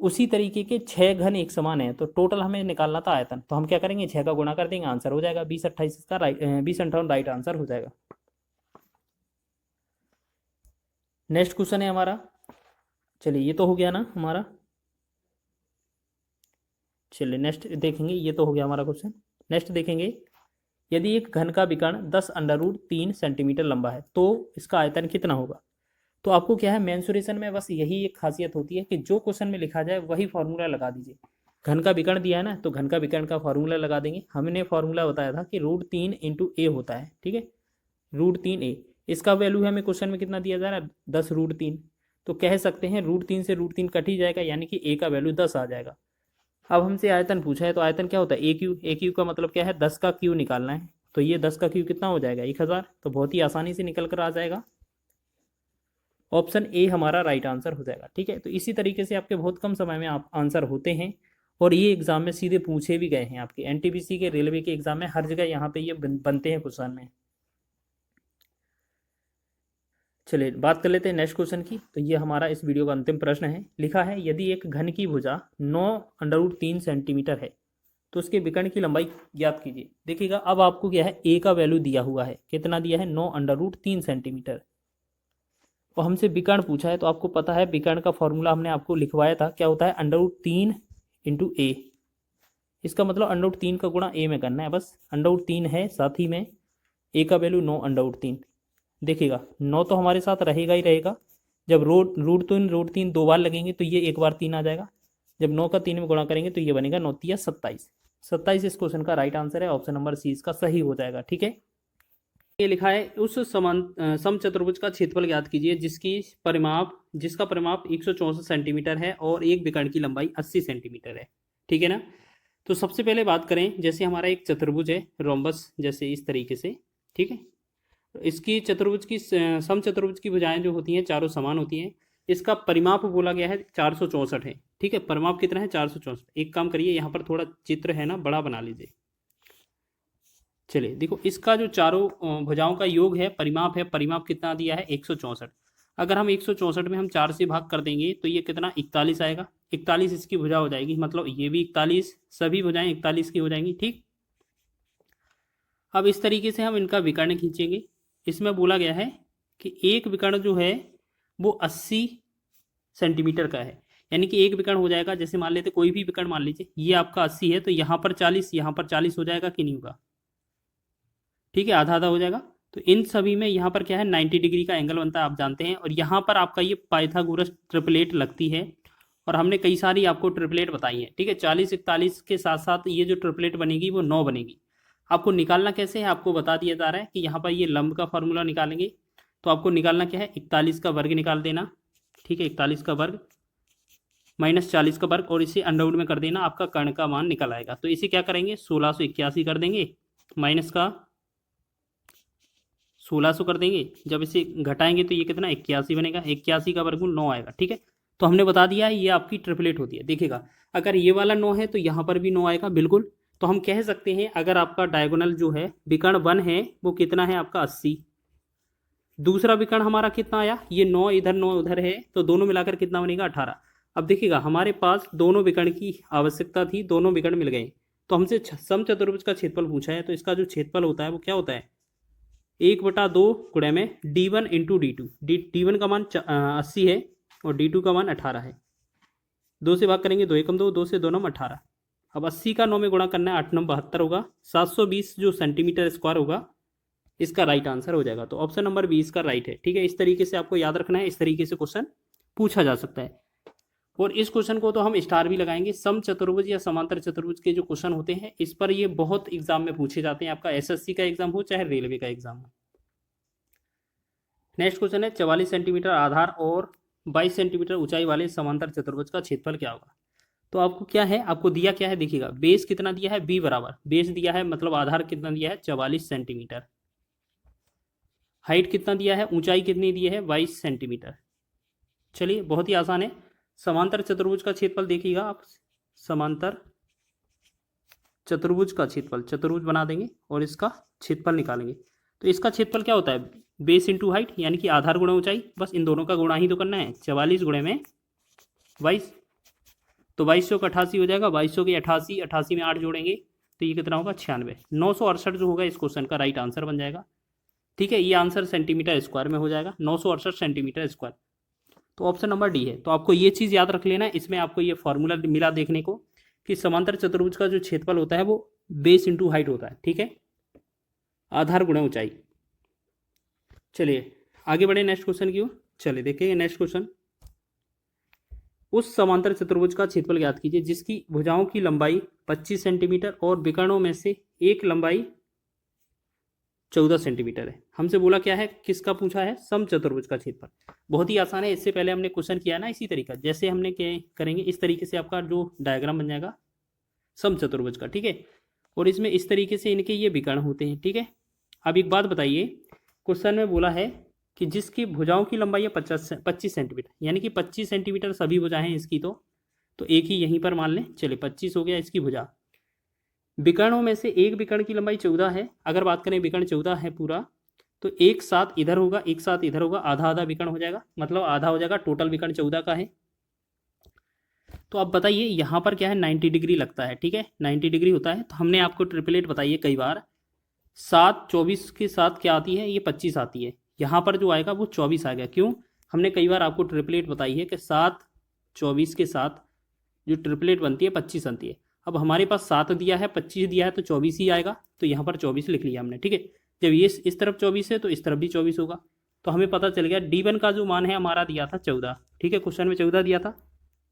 उसी तरीके के 6 घन एक समान है, तो टोटल हमें निकालना था आयतन। तो हम क्या करेंगे 6 का गुणा कर देंगे, आंसर हो जाएगा 20 28 इसका राइट 20 58 राइट आंसर हो जाएगा। नेक्स्ट क्वेश्चन है हमारा, चलिए ये तो हो गया ना हमारा, चलिए नेक्स्ट देखेंगे, ये तो हो गया हमारा क्वेश्चन। नेक्स्ट देखेंगे, यदि एक घन का विकर्ण 10√3 सेंटीमीटर लंबा है तो इसका आयतन कितना होगा। तो आपको क्या है मेंसुरेशन में बस यही एक खासियत होती है कि जो क्वेश्चन में लिखा जाए वही फॉर्मूला लगा दीजिए। घन का विकर्ण दिया है ना, तो घन का विकर्ण का फॉर्मूला लगा देंगे। हमने फॉर्मूला बताया था कि √3 इंटू ए होता है, ठीक है, √3 ए, इसका वैल्यू है हमें क्वेश्चन में कितना दिया जा रहा है 10√3, तो कह सकते हैं √3 से √3 कट ही जाएगा, यानी कि ए का वैल्यू 10 आ जाएगा। अब हमसे आयतन पूछा है, तो आयतन क्या होता है ए क्यू, ए क्यू का मतलब क्या है 10 का क्यू निकालना है, तो ये 10 का क्यू कितना हो जाएगा 1000, तो बहुत ही आसानी से निकल कर आ जाएगा। ऑप्शन ए हमारा राइट आंसर हो जाएगा। ठीक है, तो इसी तरीके से आपके बहुत कम समय में आप आंसर होते हैं, और ये एग्जाम में सीधे पूछे भी गए हैं, आपके एनटीपीसी के रेलवे के एग्जाम में हर जगह यहाँ पे ये बनते हैं क्वेश्चन में। चलिए बात कर लेते हैं नेक्स्ट क्वेश्चन की। तो ये हमारा इस वीडियो का अंतिम प्रश्न है, लिखा है यदि एक घन की भुजा 9√3 सेंटीमीटर है तो उसके विकर्ण की लंबाई ज्ञात कीजिए। देखिएगा अब आपको क्या है ए का वैल्यू दिया हुआ है, कितना दिया है 9√3 सेंटीमीटर, और हमसे विकर्ण पूछा है, तो आपको पता है विकर्ण का फॉर्मूला हमने आपको लिखवाया था, क्या होता है √3 इंटू ए, इसका मतलब √3 का गुणा ए में करना है, बस √3 है साथ ही में ए का वैल्यू 9√3। देखिएगा 9 तो हमारे साथ रहेगा ही रहेगा, जब √3 दो बार लगेंगे तो ये एक बार 3 आ जाएगा, जब 9 का 3 में गुणा करेंगे तो ये बनेगा 9 तिया 27, 27 इस क्वेश्चन का राइट आंसर है, ऑप्शन नंबर सी इसका सही हो जाएगा। ठीक है, ये लिखा है उस समचतुर्भुज का क्षेत्रफल ज्ञात कीजिए जिसका परिमाप 164 सेंटीमीटर है और एक विकर्ण की लंबाई 80 सेंटीमीटर है। ठीक है ना, तो सबसे पहले बात करें, जैसे हमारा एक चतुर्भुज है रोम्बस जैसे इस तरीके से, ठीक है, इसकी समचतुर्भुज की भुजाएं जो होती हैं चारों समान होती हैं, इसका परिमाप बोला गया है 464 है। ठीक है, परिमाप कितना है 464। एक काम करिए यहाँ पर थोड़ा चित्र है ना बड़ा बना लीजिए। चलिए देखो इसका जो चारों भुजाओं का योग है, परिमाप है, परिमाप कितना दिया है 164। अगर हम 164 में हम 4 से भाग कर देंगे तो ये कितना 41 आएगा, 41 इसकी भुजा हो जाएगी, मतलब ये भी 41, सभी भुजाएं 41 की हो जाएंगी। ठीक, अब इस तरीके से हम इनका विकर्ण खींचेंगे। इसमें बोला गया है कि एक विकर्ण जो है वो 80 सेंटीमीटर का है, यानी कि एक विकर्ण हो जाएगा, जैसे मान लेते कोई भी विकर्ण मान लीजिए ये आपका 80 है, तो यहाँ पर 40, यहाँ पर 40 हो जाएगा कि नहीं होगा, ठीक है, आधा आधा हो जाएगा। तो इन सभी में यहाँ पर क्या है 90 डिग्री का एंगल बनता है, आप जानते हैं। और यहाँ पर आपका ये पाइथागोरस ट्रिपलेट लगती है, और हमने कई सारी आपको ट्रिपलेट बताई है, ठीक है। 40 41 के साथ साथ ये जो ट्रिपलेट बनेगी वो 9 बनेगी। आपको निकालना कैसे है, आपको बता दिया जा रहा है कि यहाँ पर ये लंब का फॉर्मूला निकालेंगे। तो आपको निकालना क्या है, 41 का वर्ग निकाल देना, ठीक है, 41 का वर्ग माइनस 40 का वर्ग, और इसे अंडरवुड में कर देना, आपका कर्ण का मान निकल आएगा। तो इसे क्या करेंगे, 1681 कर देंगे, माइनस का 1600 कर देंगे। जब इसे घटाएंगे तो ये कितना 81 बनेगा, 81 का वर्गमूल 9 आएगा, ठीक है। तो हमने बता दिया है ये आपकी ट्रिपलेट होती है। देखिएगा अगर ये वाला 9 है तो यहाँ पर भी 9 आएगा, बिल्कुल। तो हम कह सकते हैं अगर आपका डायगोनल जो है विकर्ण 1 है वो कितना है आपका 80, दूसरा विकर्ण हमारा कितना आया, ये 9 इधर 9 उधर है, तो दोनों मिलाकर कितना बनेगा 18। अब देखिएगा हमारे पास दोनों विकर्ण की आवश्यकता थी, दोनों विकर्ण मिल गए। तो हमसे समचतुर्भुज का क्षेत्रफल पूछा है, तो इसका जो क्षेत्रफल होता है वो क्या होता है, 1/2 गुणे में d1 इंटू d2। d1 का मान 80 है और d2 का मान 18 है। 2 से भाग करेंगे, 2 एकम 2, 2 से 2 नम 18। अब 80 का 9 में गुणा करना है, 8 नम 72 होगा, 720 जो सेंटीमीटर स्क्वायर होगा, इसका राइट आंसर हो जाएगा। तो ऑप्शन नंबर 20 का राइट है, ठीक है। इस तरीके से आपको याद रखना है, इस तरीके से क्वेश्चन पूछा जा सकता है। और इस क्वेश्चन को तो हम स्टार भी लगाएंगे। सम चतुर्भुज या समांतर चतुर्भुज के जो क्वेश्चन होते हैं इस पर ये बहुत एग्जाम में पूछे जाते हैं, आपका एसएससी का एग्जाम हो चाहे रेलवे का एग्जाम हो। नेक्स्ट क्वेश्चन है 44 सेंटीमीटर आधार और 22 सेंटीमीटर ऊंचाई वाले समांतर चतुर्भुज का क्षेत्रफल क्या होगा। तो आपको क्या है, आपको दिया क्या है, देखिएगा बेस कितना दिया है, b बराबर बेस दिया है, मतलब आधार कितना दिया है 44 सेंटीमीटर, हाइट कितना दिया है, ऊंचाई कितनी दी है 22 सेंटीमीटर। चलिए बहुत ही आसान है। समांतर चतुर्भुज का क्षेत्रफल देखिएगा आप, समांतर चतुर्भुज का क्षेत्रफल, चतुर्भुज बना देंगे और इसका क्षेत्रफल निकालेंगे। तो इसका क्षेत्रफल क्या होता है, बेस इंटू हाइट, यानी कि आधार गुणा ऊंचाई, बस इन दोनों का गुणा ही तो करना है। 44 गुणे में 22, तो 2200 का 88 हो जाएगा, 2200 की 88, 88 में 8 जोड़ेंगे तो ये कितना होगा 96। 968 जो होगा इस क्वेश्चन का राइट आंसर बन जाएगा, ठीक है। ये आंसर सेंटीमीटर स्क्वायर में हो जाएगा, 968 सेंटीमीटर स्क्वायर। तो ऑप्शन नंबर डी है। तो आपको ये चीज़ याद रख लेना है, इसमें आपको ये फॉर्मूला मिला देखने को कि समांतर चतुर्भुज का जो क्षेत्रफल होता है वो बेस इंटू हाइट होता है, ठीक है, आधार गुणा ऊंचाई। चलिए आगे बढ़े नेक्स्ट क्वेश्चन की ओर। चलिए देखिए नेक्स्ट क्वेश्चन, उस समांतर चतुर्भुज का क्षेत्रफल ज्ञात कीजिए जिसकी भुजाओं की लंबाई 25 सेंटीमीटर और विकर्णों में से एक लंबाई 14 सेंटीमीटर है। हमसे बोला क्या है, किसका पूछा है, समचतुर्भुज का क्षेत्रफल। बहुत ही आसान है, इससे पहले हमने क्वेश्चन किया ना इसी तरीका, जैसे हमने क्या करेंगे इस तरीके से आपका जो डायग्राम बन जाएगा समचतुर्भुज का, ठीक है। और इसमें इस तरीके से इनके ये विकर्ण होते हैं, ठीक है। अब एक बात बताइए, क्वेश्चन में बोला है कि जिसकी भुजाओं की लंबाई है 25 सेंटीमीटर, यानी कि 25 सेंटीमीटर सभी भुजाएं हैं इसकी, तो एक ही यहीं पर मान लें, चलिए 25 हो गया इसकी भुजा। विकर्णों में से एक विकर्ण की लंबाई 14 है। अगर बात करें विकर्ण 14 है पूरा, तो एक साथ इधर होगा, एक साथ इधर होगा, आधा आधा विकर्ण हो जाएगा, मतलब आधा हो जाएगा, टोटल विकर्ण 14 का है। तो आप बताइए यहाँ पर क्या है 90 डिग्री लगता है, ठीक है, 90 डिग्री होता है। तो हमने आपको ट्रिपलेट बताइए कई बार, 7 24 के साथ क्या आती है, ये 25 आती है, यहाँ पर जो आएगा वो 24 आ गया। क्यों, हमने कई बार आपको ट्रिपलेट बताई है कि 7 24 के साथ जो ट्रिपलेट बनती है 25 बनती है। अब हमारे पास 7 दिया है, 25 दिया है, तो 24 ही आएगा, तो यहाँ पर 24 लिख लिया हमने, ठीक है। जब ये इस तरफ 24 है तो इस तरफ भी 24 होगा। तो हमें पता चल गया d1 का जो मान है हमारा दिया था 14, ठीक है, क्वेश्चन में 14 दिया था।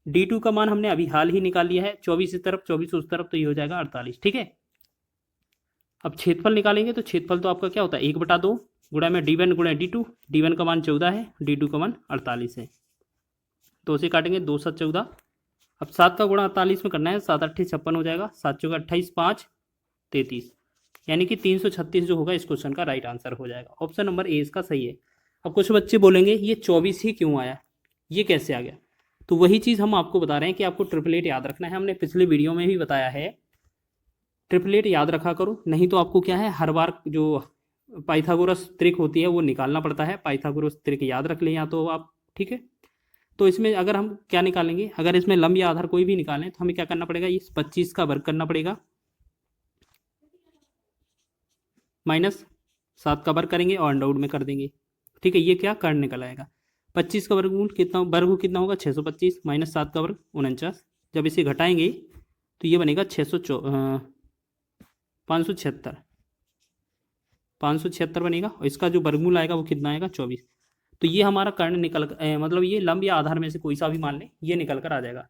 d2 का मान हमने अभी हाल ही निकाल लिया है, 24 इस तरफ 24 उस तरफ, तो ये हो जाएगा 48, ठीक है। अब क्षेत्रफल निकालेंगे, तो क्षेत्रफल तो आपका क्या होता है 1/2 गुणा में d1 गुणा d2, d1 का मान 14 है, d2 का मान 48 है, तो उसे काटेंगे 2 7 14। अब 7 का गुणा 48 में करना है, 7 8 56 हो जाएगा, 7 चौका 28, 5 33, यानी कि 336 जो होगा इस क्वेश्चन का राइट आंसर हो जाएगा। ऑप्शन नंबर ए इसका सही है। अब कुछ बच्चे बोलेंगे ये 24 ही क्यों आया, ये कैसे आ गया, तो वही चीज़ हम आपको बता रहे हैं कि आपको ट्रिपलेट याद रखना है। हमने पिछले वीडियो में भी बताया है, ट्रिपलेट याद रखा करो, नहीं तो आपको क्या है हर बार जो पाइथागोरस त्रिक होती है वो निकालना पड़ता है। पाइथागोरस त्रिक याद रख लें या तो आप, ठीक है। तो इसमें अगर हम क्या निकालेंगे, अगर इसमें लंब या आधार कोई भी निकालें तो हमें क्या करना पड़ेगा, इस 25 का वर्ग करना पड़ेगा, माइनस 7 का वर्ग करेंगे और अंडरवुड में कर देंगे, ठीक है, ये क्या कर्ण निकल आएगा। 25 का वर्गमूल कितना, वर्ग कितना होगा 625, माइनस 7 का वर्ग 49। जब इसे घटाएंगे तो ये बनेगा 576, 576 बनेगा, और इसका जो वर्गमूल आएगा वो कितना आएगा 24। तो ये हमारा कर्ण निकल मतलब ये लंब या आधार में से कोई सा भी मान लें, ये निकल कर आ जाएगा।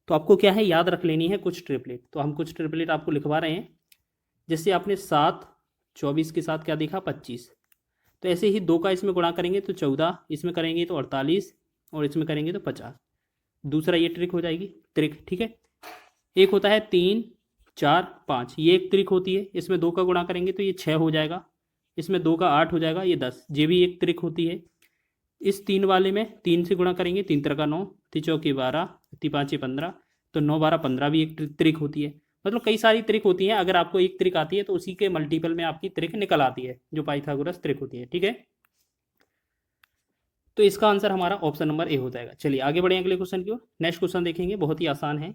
तो आपको क्या है, याद रख लेनी है कुछ ट्रिपलेट। तो हम कुछ ट्रिपलेट आपको लिखवा रहे हैं। जैसे आपने 7 24 के साथ क्या देखा 25, तो ऐसे ही 2 का इसमें गुणा करेंगे तो 14, इसमें करेंगे तो 48, और इसमें करेंगे तो 50। दूसरा ये ट्रिक हो जाएगी, ट्रिक, ठीक है। एक होता है 3 4 5, ये एक ट्रिक होती है। इसमें 2 का गुणा करेंगे तो ये 6 हो जाएगा, इसमें 2 का 8 हो जाएगा, ये 10, ये भी एक ट्रिक होती है। इस 3 वाले में 3 से गुणा करेंगे, 3 3 का 9, 3 चौके 12, 3 5 15, तो 9 12 15 भी एक ट्रिक होती है। मतलब कई सारी ट्रिक होती हैं। अगर आपको एक ट्रिक आती है तो उसी के मल्टीपल में आपकी ट्रिक निकल आती है, जो पाइथागोरस ट्रिक होती है, ठीक है। तो इसका आंसर हमारा ऑप्शन नंबर ए हो जाएगा। चलिए आगे बढ़े अगले क्वेश्चन की ओर। नेक्स्ट क्वेश्चन देखेंगे, बहुत ही आसान है,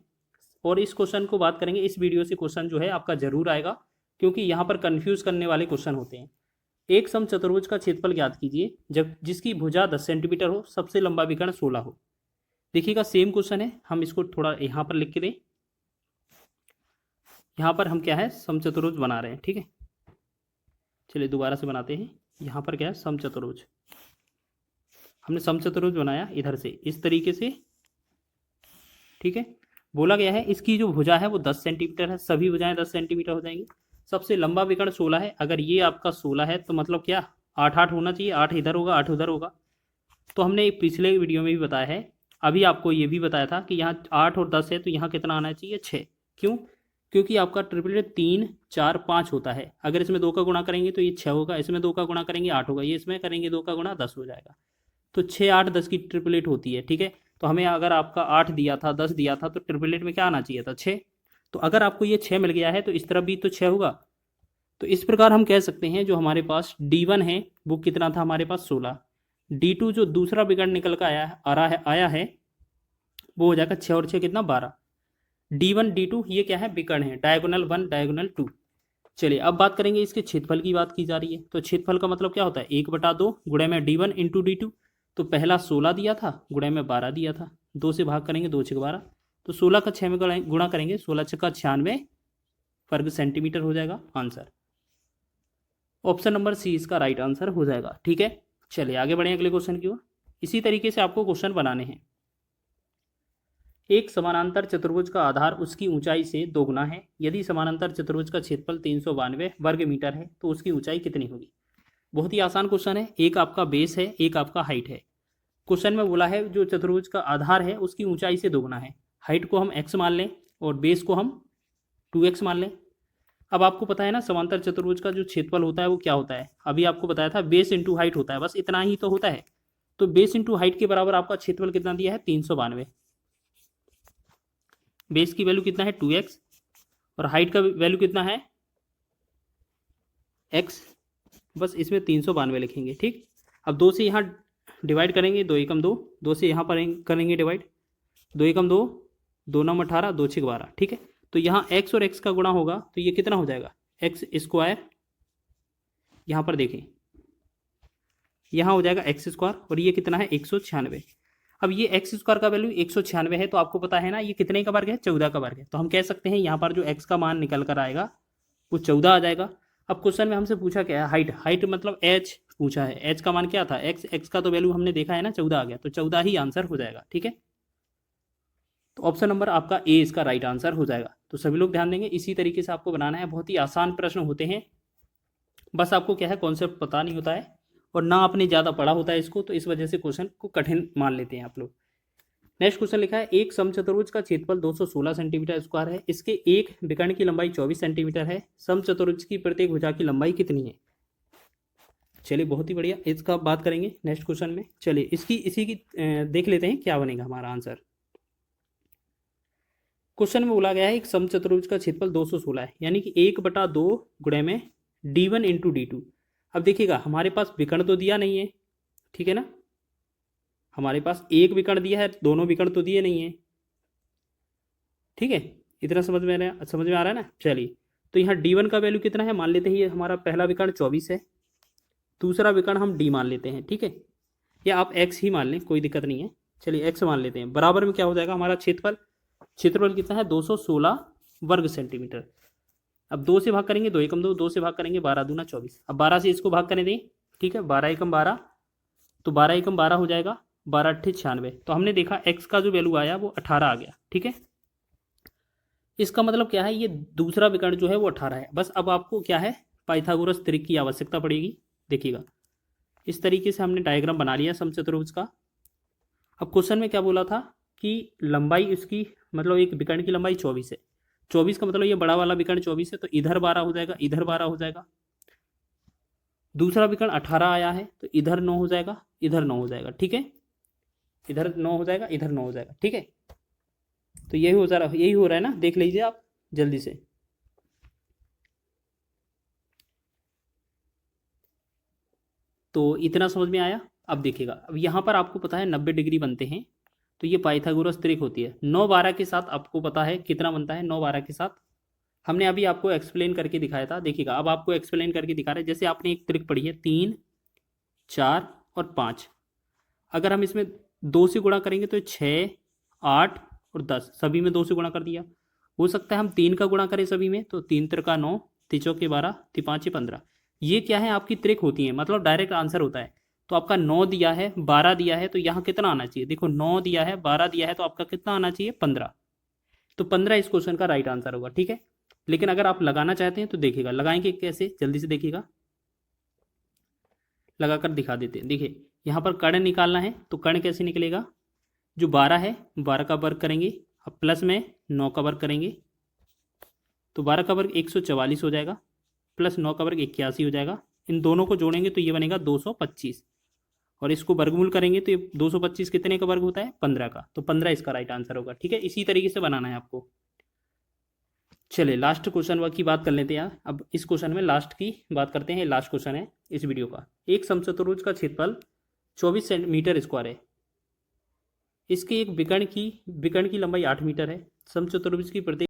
और इस क्वेश्चन को बात करेंगे, इस वीडियो से क्वेश्चन जो है आपका जरूर आएगा, क्योंकि यहाँ पर कंफ्यूज करने वाले क्वेश्चन होते हैं। एक समचतुर्भुज का क्षेत्रफल ज्ञात कीजिए जब जिसकी भुजा 10 सेंटीमीटर हो, सबसे लंबा विकर्ण 16 हो। देखिएगा सेम क्वेश्चन है, हम इसको थोड़ा यहाँ पर लिख के दें। यहाँ पर हम क्या है, समचतुर्भुज बना रहे हैं, ठीक है। चलिए दोबारा से बनाते हैं। यहाँ पर क्या है, समचतुर्भुज, हमने समचतुर्भुज बनाया इधर से इस तरीके से, ठीक है। बोला गया है इसकी जो भुजा है वो 10 सेंटीमीटर है, सभी भुजाएं 10 सेंटीमीटर हो जाएंगी। सबसे लंबा विकर्ण 16 है। अगर ये आपका 16 है तो मतलब क्या 8 8 होना चाहिए, 8 इधर होगा 8 उधर होगा। तो हमने एक पिछले वीडियो में भी बताया है, अभी आपको ये भी बताया था कि यहाँ 8 और 10 है तो यहाँ कितना आना चाहिए 6। क्यों? क्योंकि आपका ट्रिपलेट 3 4 5 होता है। अगर इसमें 2 का गुणा करेंगे तो ये 6 होगा, इसमें 2 का गुणा करेंगे 8 होगा, ये इसमें करेंगे 2 का गुणा 10 हो जाएगा। तो 6 8 10 की ट्रिपलेट होती है, ठीक है। तो हमें अगर आपका 8 दिया था 10 दिया था तो ट्रिपलेट में क्या आना चाहिए था 6। तो अगर आपको ये 6 मिल गया है तो इस तरफ भी तो 6 होगा। तो इस प्रकार हम कह सकते हैं जो हमारे पास D1 है वो कितना था हमारे पास 16, D2 जो दूसरा विकर्ण निकल कर आया है वो हो जाएगा 6 और 6 कितना 12। D1 D2 ये क्या है, विकर्ण है, डायगोनल 1 डायगोनल 2। चलिए अब बात करेंगे इसके क्षेत्रफल की, बात की जा रही है। तो क्षेत्रफल का मतलब क्या होता है, 1/2 गुणे में D1 इंटू D2। तो पहला 16 दिया था, गुणे में 12 दिया था, 2 से भाग करेंगे 2 6 12, तो 16 का 6 में गुणा करेंगे, 16 6 का 96 वर्ग सेंटीमीटर हो जाएगा आंसर। ऑप्शन नंबर सी इसका राइट आंसर हो जाएगा, ठीक है। चलिए आगे बढ़े अगले क्वेश्चन की ओर। इसी तरीके से आपको क्वेश्चन बनाने हैं। एक समानांतर चतुर्भुज का आधार उसकी ऊंचाई से दोगुना है। यदि समानांतर चतुर्भुज का क्षेत्रफल 392 वर्ग मीटर है तो उसकी ऊंचाई कितनी होगी। बहुत ही आसान क्वेश्चन है। एक आपका बेस है, एक आपका हाइट है। क्वेश्चन में बोला है जो चतुर्भुज का आधार है उसकी ऊंचाई से दोगुना है। हाइट को हम x मान लें और बेस को हम 2x मान लें। अब आपको पता है ना समांतर चतुर्भुज का जो क्षेत्रफल होता है वो क्या होता है, अभी आपको बताया था बेस इंटू हाइट होता है, बस इतना ही तो होता है। तो बेस इंटू हाइट के बराबर आपका क्षेत्रफल कितना दिया है 392। बेस की वैल्यू कितना है 2x और हाइट का वैल्यू कितना है x, बस इसमें 392 लिखेंगे, ठीक। अब 2 से यहाँ डिवाइड करेंगे, 2 एकम 2, 2 से यहाँ पर करेंगे डिवाइड, 2 एकम 2, 2 9 18, 2 6 12, ठीक है। तो यहाँ x और x का गुणा होगा तो ये कितना हो जाएगा x स्क्वायर, यहाँ पर देखें यहाँ हो जाएगा x स्क्वायर, और ये कितना है 196। अब ये x स्क्वायर का वैल्यू 196 है, तो आपको पता है ना ये कितने का वर्ग है 14 का वर्ग है। तो हम कह सकते हैं यहाँ पर जो x का मान निकल कर आएगा वो 14 आ जाएगा। अब क्वेश्चन में हमसे पूछा क्या है, हाइट, हाइट मतलब h पूछा है, h का मान क्या था x का तो वैल्यू हमने देखा है ना 14 आ गया, तो 14 ही आंसर हो जाएगा, ठीक है। तो ऑप्शन नंबर आपका ए इसका राइट आंसर हो जाएगा। तो सभी लोग ध्यान देंगे, इसी तरीके से आपको बनाना है। बहुत ही आसान प्रश्न होते हैं, बस आपको क्या है कॉन्सेप्ट पता नहीं होता है और ना आपने ज़्यादा पढ़ा होता है इसको, तो इस वजह से क्वेश्चन को कठिन मान लेते हैं आप लोग। नेक्स्ट क्वेश्चन लिखा है एक समचतुर्भुज का क्षेत्रफल 216 सेंटीमीटर स्क्वायर है। इसके एक विकर्ण की लंबाई 24 सेंटीमीटर है। समचतुर्भुज की प्रत्येक भुजा की लंबाई कितनी है। चलिए बहुत ही बढ़िया, इसका बात करेंगे नेक्स्ट क्वेश्चन में। चलिए इसी की देख लेते हैं क्या बनेगा हमारा आंसर। क्वेश्चन में बोला गया है एक समचतुर्भुज का क्षेत्रफल 216 है, यानी कि 1/2 गुणे में D1 इंटू D2। अब देखिएगा हमारे पास विकर्ण तो दिया नहीं है, ठीक है ना, हमारे पास एक विकर्ण दिया है, दोनों विकर्ण तो दिए नहीं है, ठीक है। इतना समझ में आ रहा है ना। चलिए तो यहाँ D1 का वैल्यू कितना है मान लेते हैं, ये हमारा पहला विकर्ण 24 है, दूसरा विकर्ण हम D मान लेते हैं, ठीक है। या आप x ही मान लें, कोई दिक्कत नहीं है। चलिए x मान लेते हैं। बराबर में क्या हो जाएगा हमारा क्षेत्रफल, क्षेत्रफल कितना है 216 वर्ग सेंटीमीटर। अब 2 से भाग करेंगे, 2 एकम 2, 2 से भाग करेंगे 12 दूना 24। अब 12 से इसको भाग करने दें, ठीक है, 12 एकम 12, तो 12 एकम 12 हो जाएगा, 12 अट्ठे 96। तो हमने देखा x का जो वैल्यू आया वो 18 आ गया, ठीक है। इसका मतलब क्या है, ये दूसरा विकर्ण जो है वो 18 है। बस अब आपको क्या है, पाइथागोरस त्रिक की आवश्यकता पड़ेगी। देखिएगा इस तरीके से हमने डायग्राम बना लिया समचतुर्भुज का। अब क्वेश्चन में क्या बोला था कि लंबाई इसकी, मतलब एक विकर्ण की लंबाई 24 है। 24 का मतलब ये बड़ा वाला विकर्ण 24 है, तो इधर 12 हो जाएगा, इधर 12 हो जाएगा। दूसरा विकर्ण 18 आया है, तो इधर 9 हो जाएगा, इधर 9 हो जाएगा, ठीक है। इधर 9 हो जाएगा, इधर 9 हो जाएगा, ठीक है। तो यही हो रहा है, यही हो रहा है ना, देख लीजिए आप जल्दी से। तो इतना समझ में आया। अब देखिएगा, अब यहाँ पर आपको पता है 90 डिग्री बनते हैं, तो ये पाइथागोरस त्रिक होती है। 9 12 के साथ आपको पता है कितना बनता है, 9 12 के साथ हमने अभी आपको एक्सप्लेन करके दिखाया था। देखिएगा अब आपको एक्सप्लेन करके दिखा रहे हैं। जैसे आपने एक त्रिक पढ़ी है 3 4 और 5, अगर हम इसमें 2 से गुणा करेंगे तो 6 8 और 10, सभी में 2 से गुणा कर दिया। हो सकता है हम 3 का गुणा करें सभी में, तो 3 त्रिका 9, 3 चौके 12, 3 5 15। ये क्या है, आपकी त्रिक होती है, मतलब डायरेक्ट आंसर होता है। तो आपका 9 दिया है, 12 दिया है, तो यहाँ कितना आना चाहिए, देखो 9 दिया है, 12 दिया है, तो आपका कितना आना चाहिए 15। तो 15 इस क्वेश्चन का राइट आंसर होगा, ठीक है। लेकिन अगर आप लगाना चाहते हैं तो देखिएगा, लगाएंगे कैसे, जल्दी से देखिएगा, लगाकर दिखा देते हैं। देखिए यहाँ पर कर्ण निकालना है, तो कर्ण कैसे निकलेगा, जो 12 है 12 का वर्ग करेंगे, अब प्लस में 9 का वर्ग करेंगे, तो 12 का वर्ग 144 हो जाएगा, प्लस 9 का वर्ग 81 हो जाएगा। इन दोनों को जोड़ेंगे तो ये बनेगा 225, और इसको वर्गमूल करेंगे तो ये 225 कितने का वर्ग होता है, 15 का। तो 15 इसका राइट आंसर होगा, ठीक है। इसी तरीके से बनाना है आपको। चलिए लास्ट क्वेश्चन की बात कर लेते हैं यार। अब इस क्वेश्चन में लास्ट की बात करते हैं, लास्ट क्वेश्चन है इस वीडियो का। एक समचतुर्भुज का क्षेत्रफल 24 सेंटीमीटर स्क्वायर है। इसके एक विकर्ण की लंबाई 8 मीटर है। समचतुर्भुज की प्रत्येक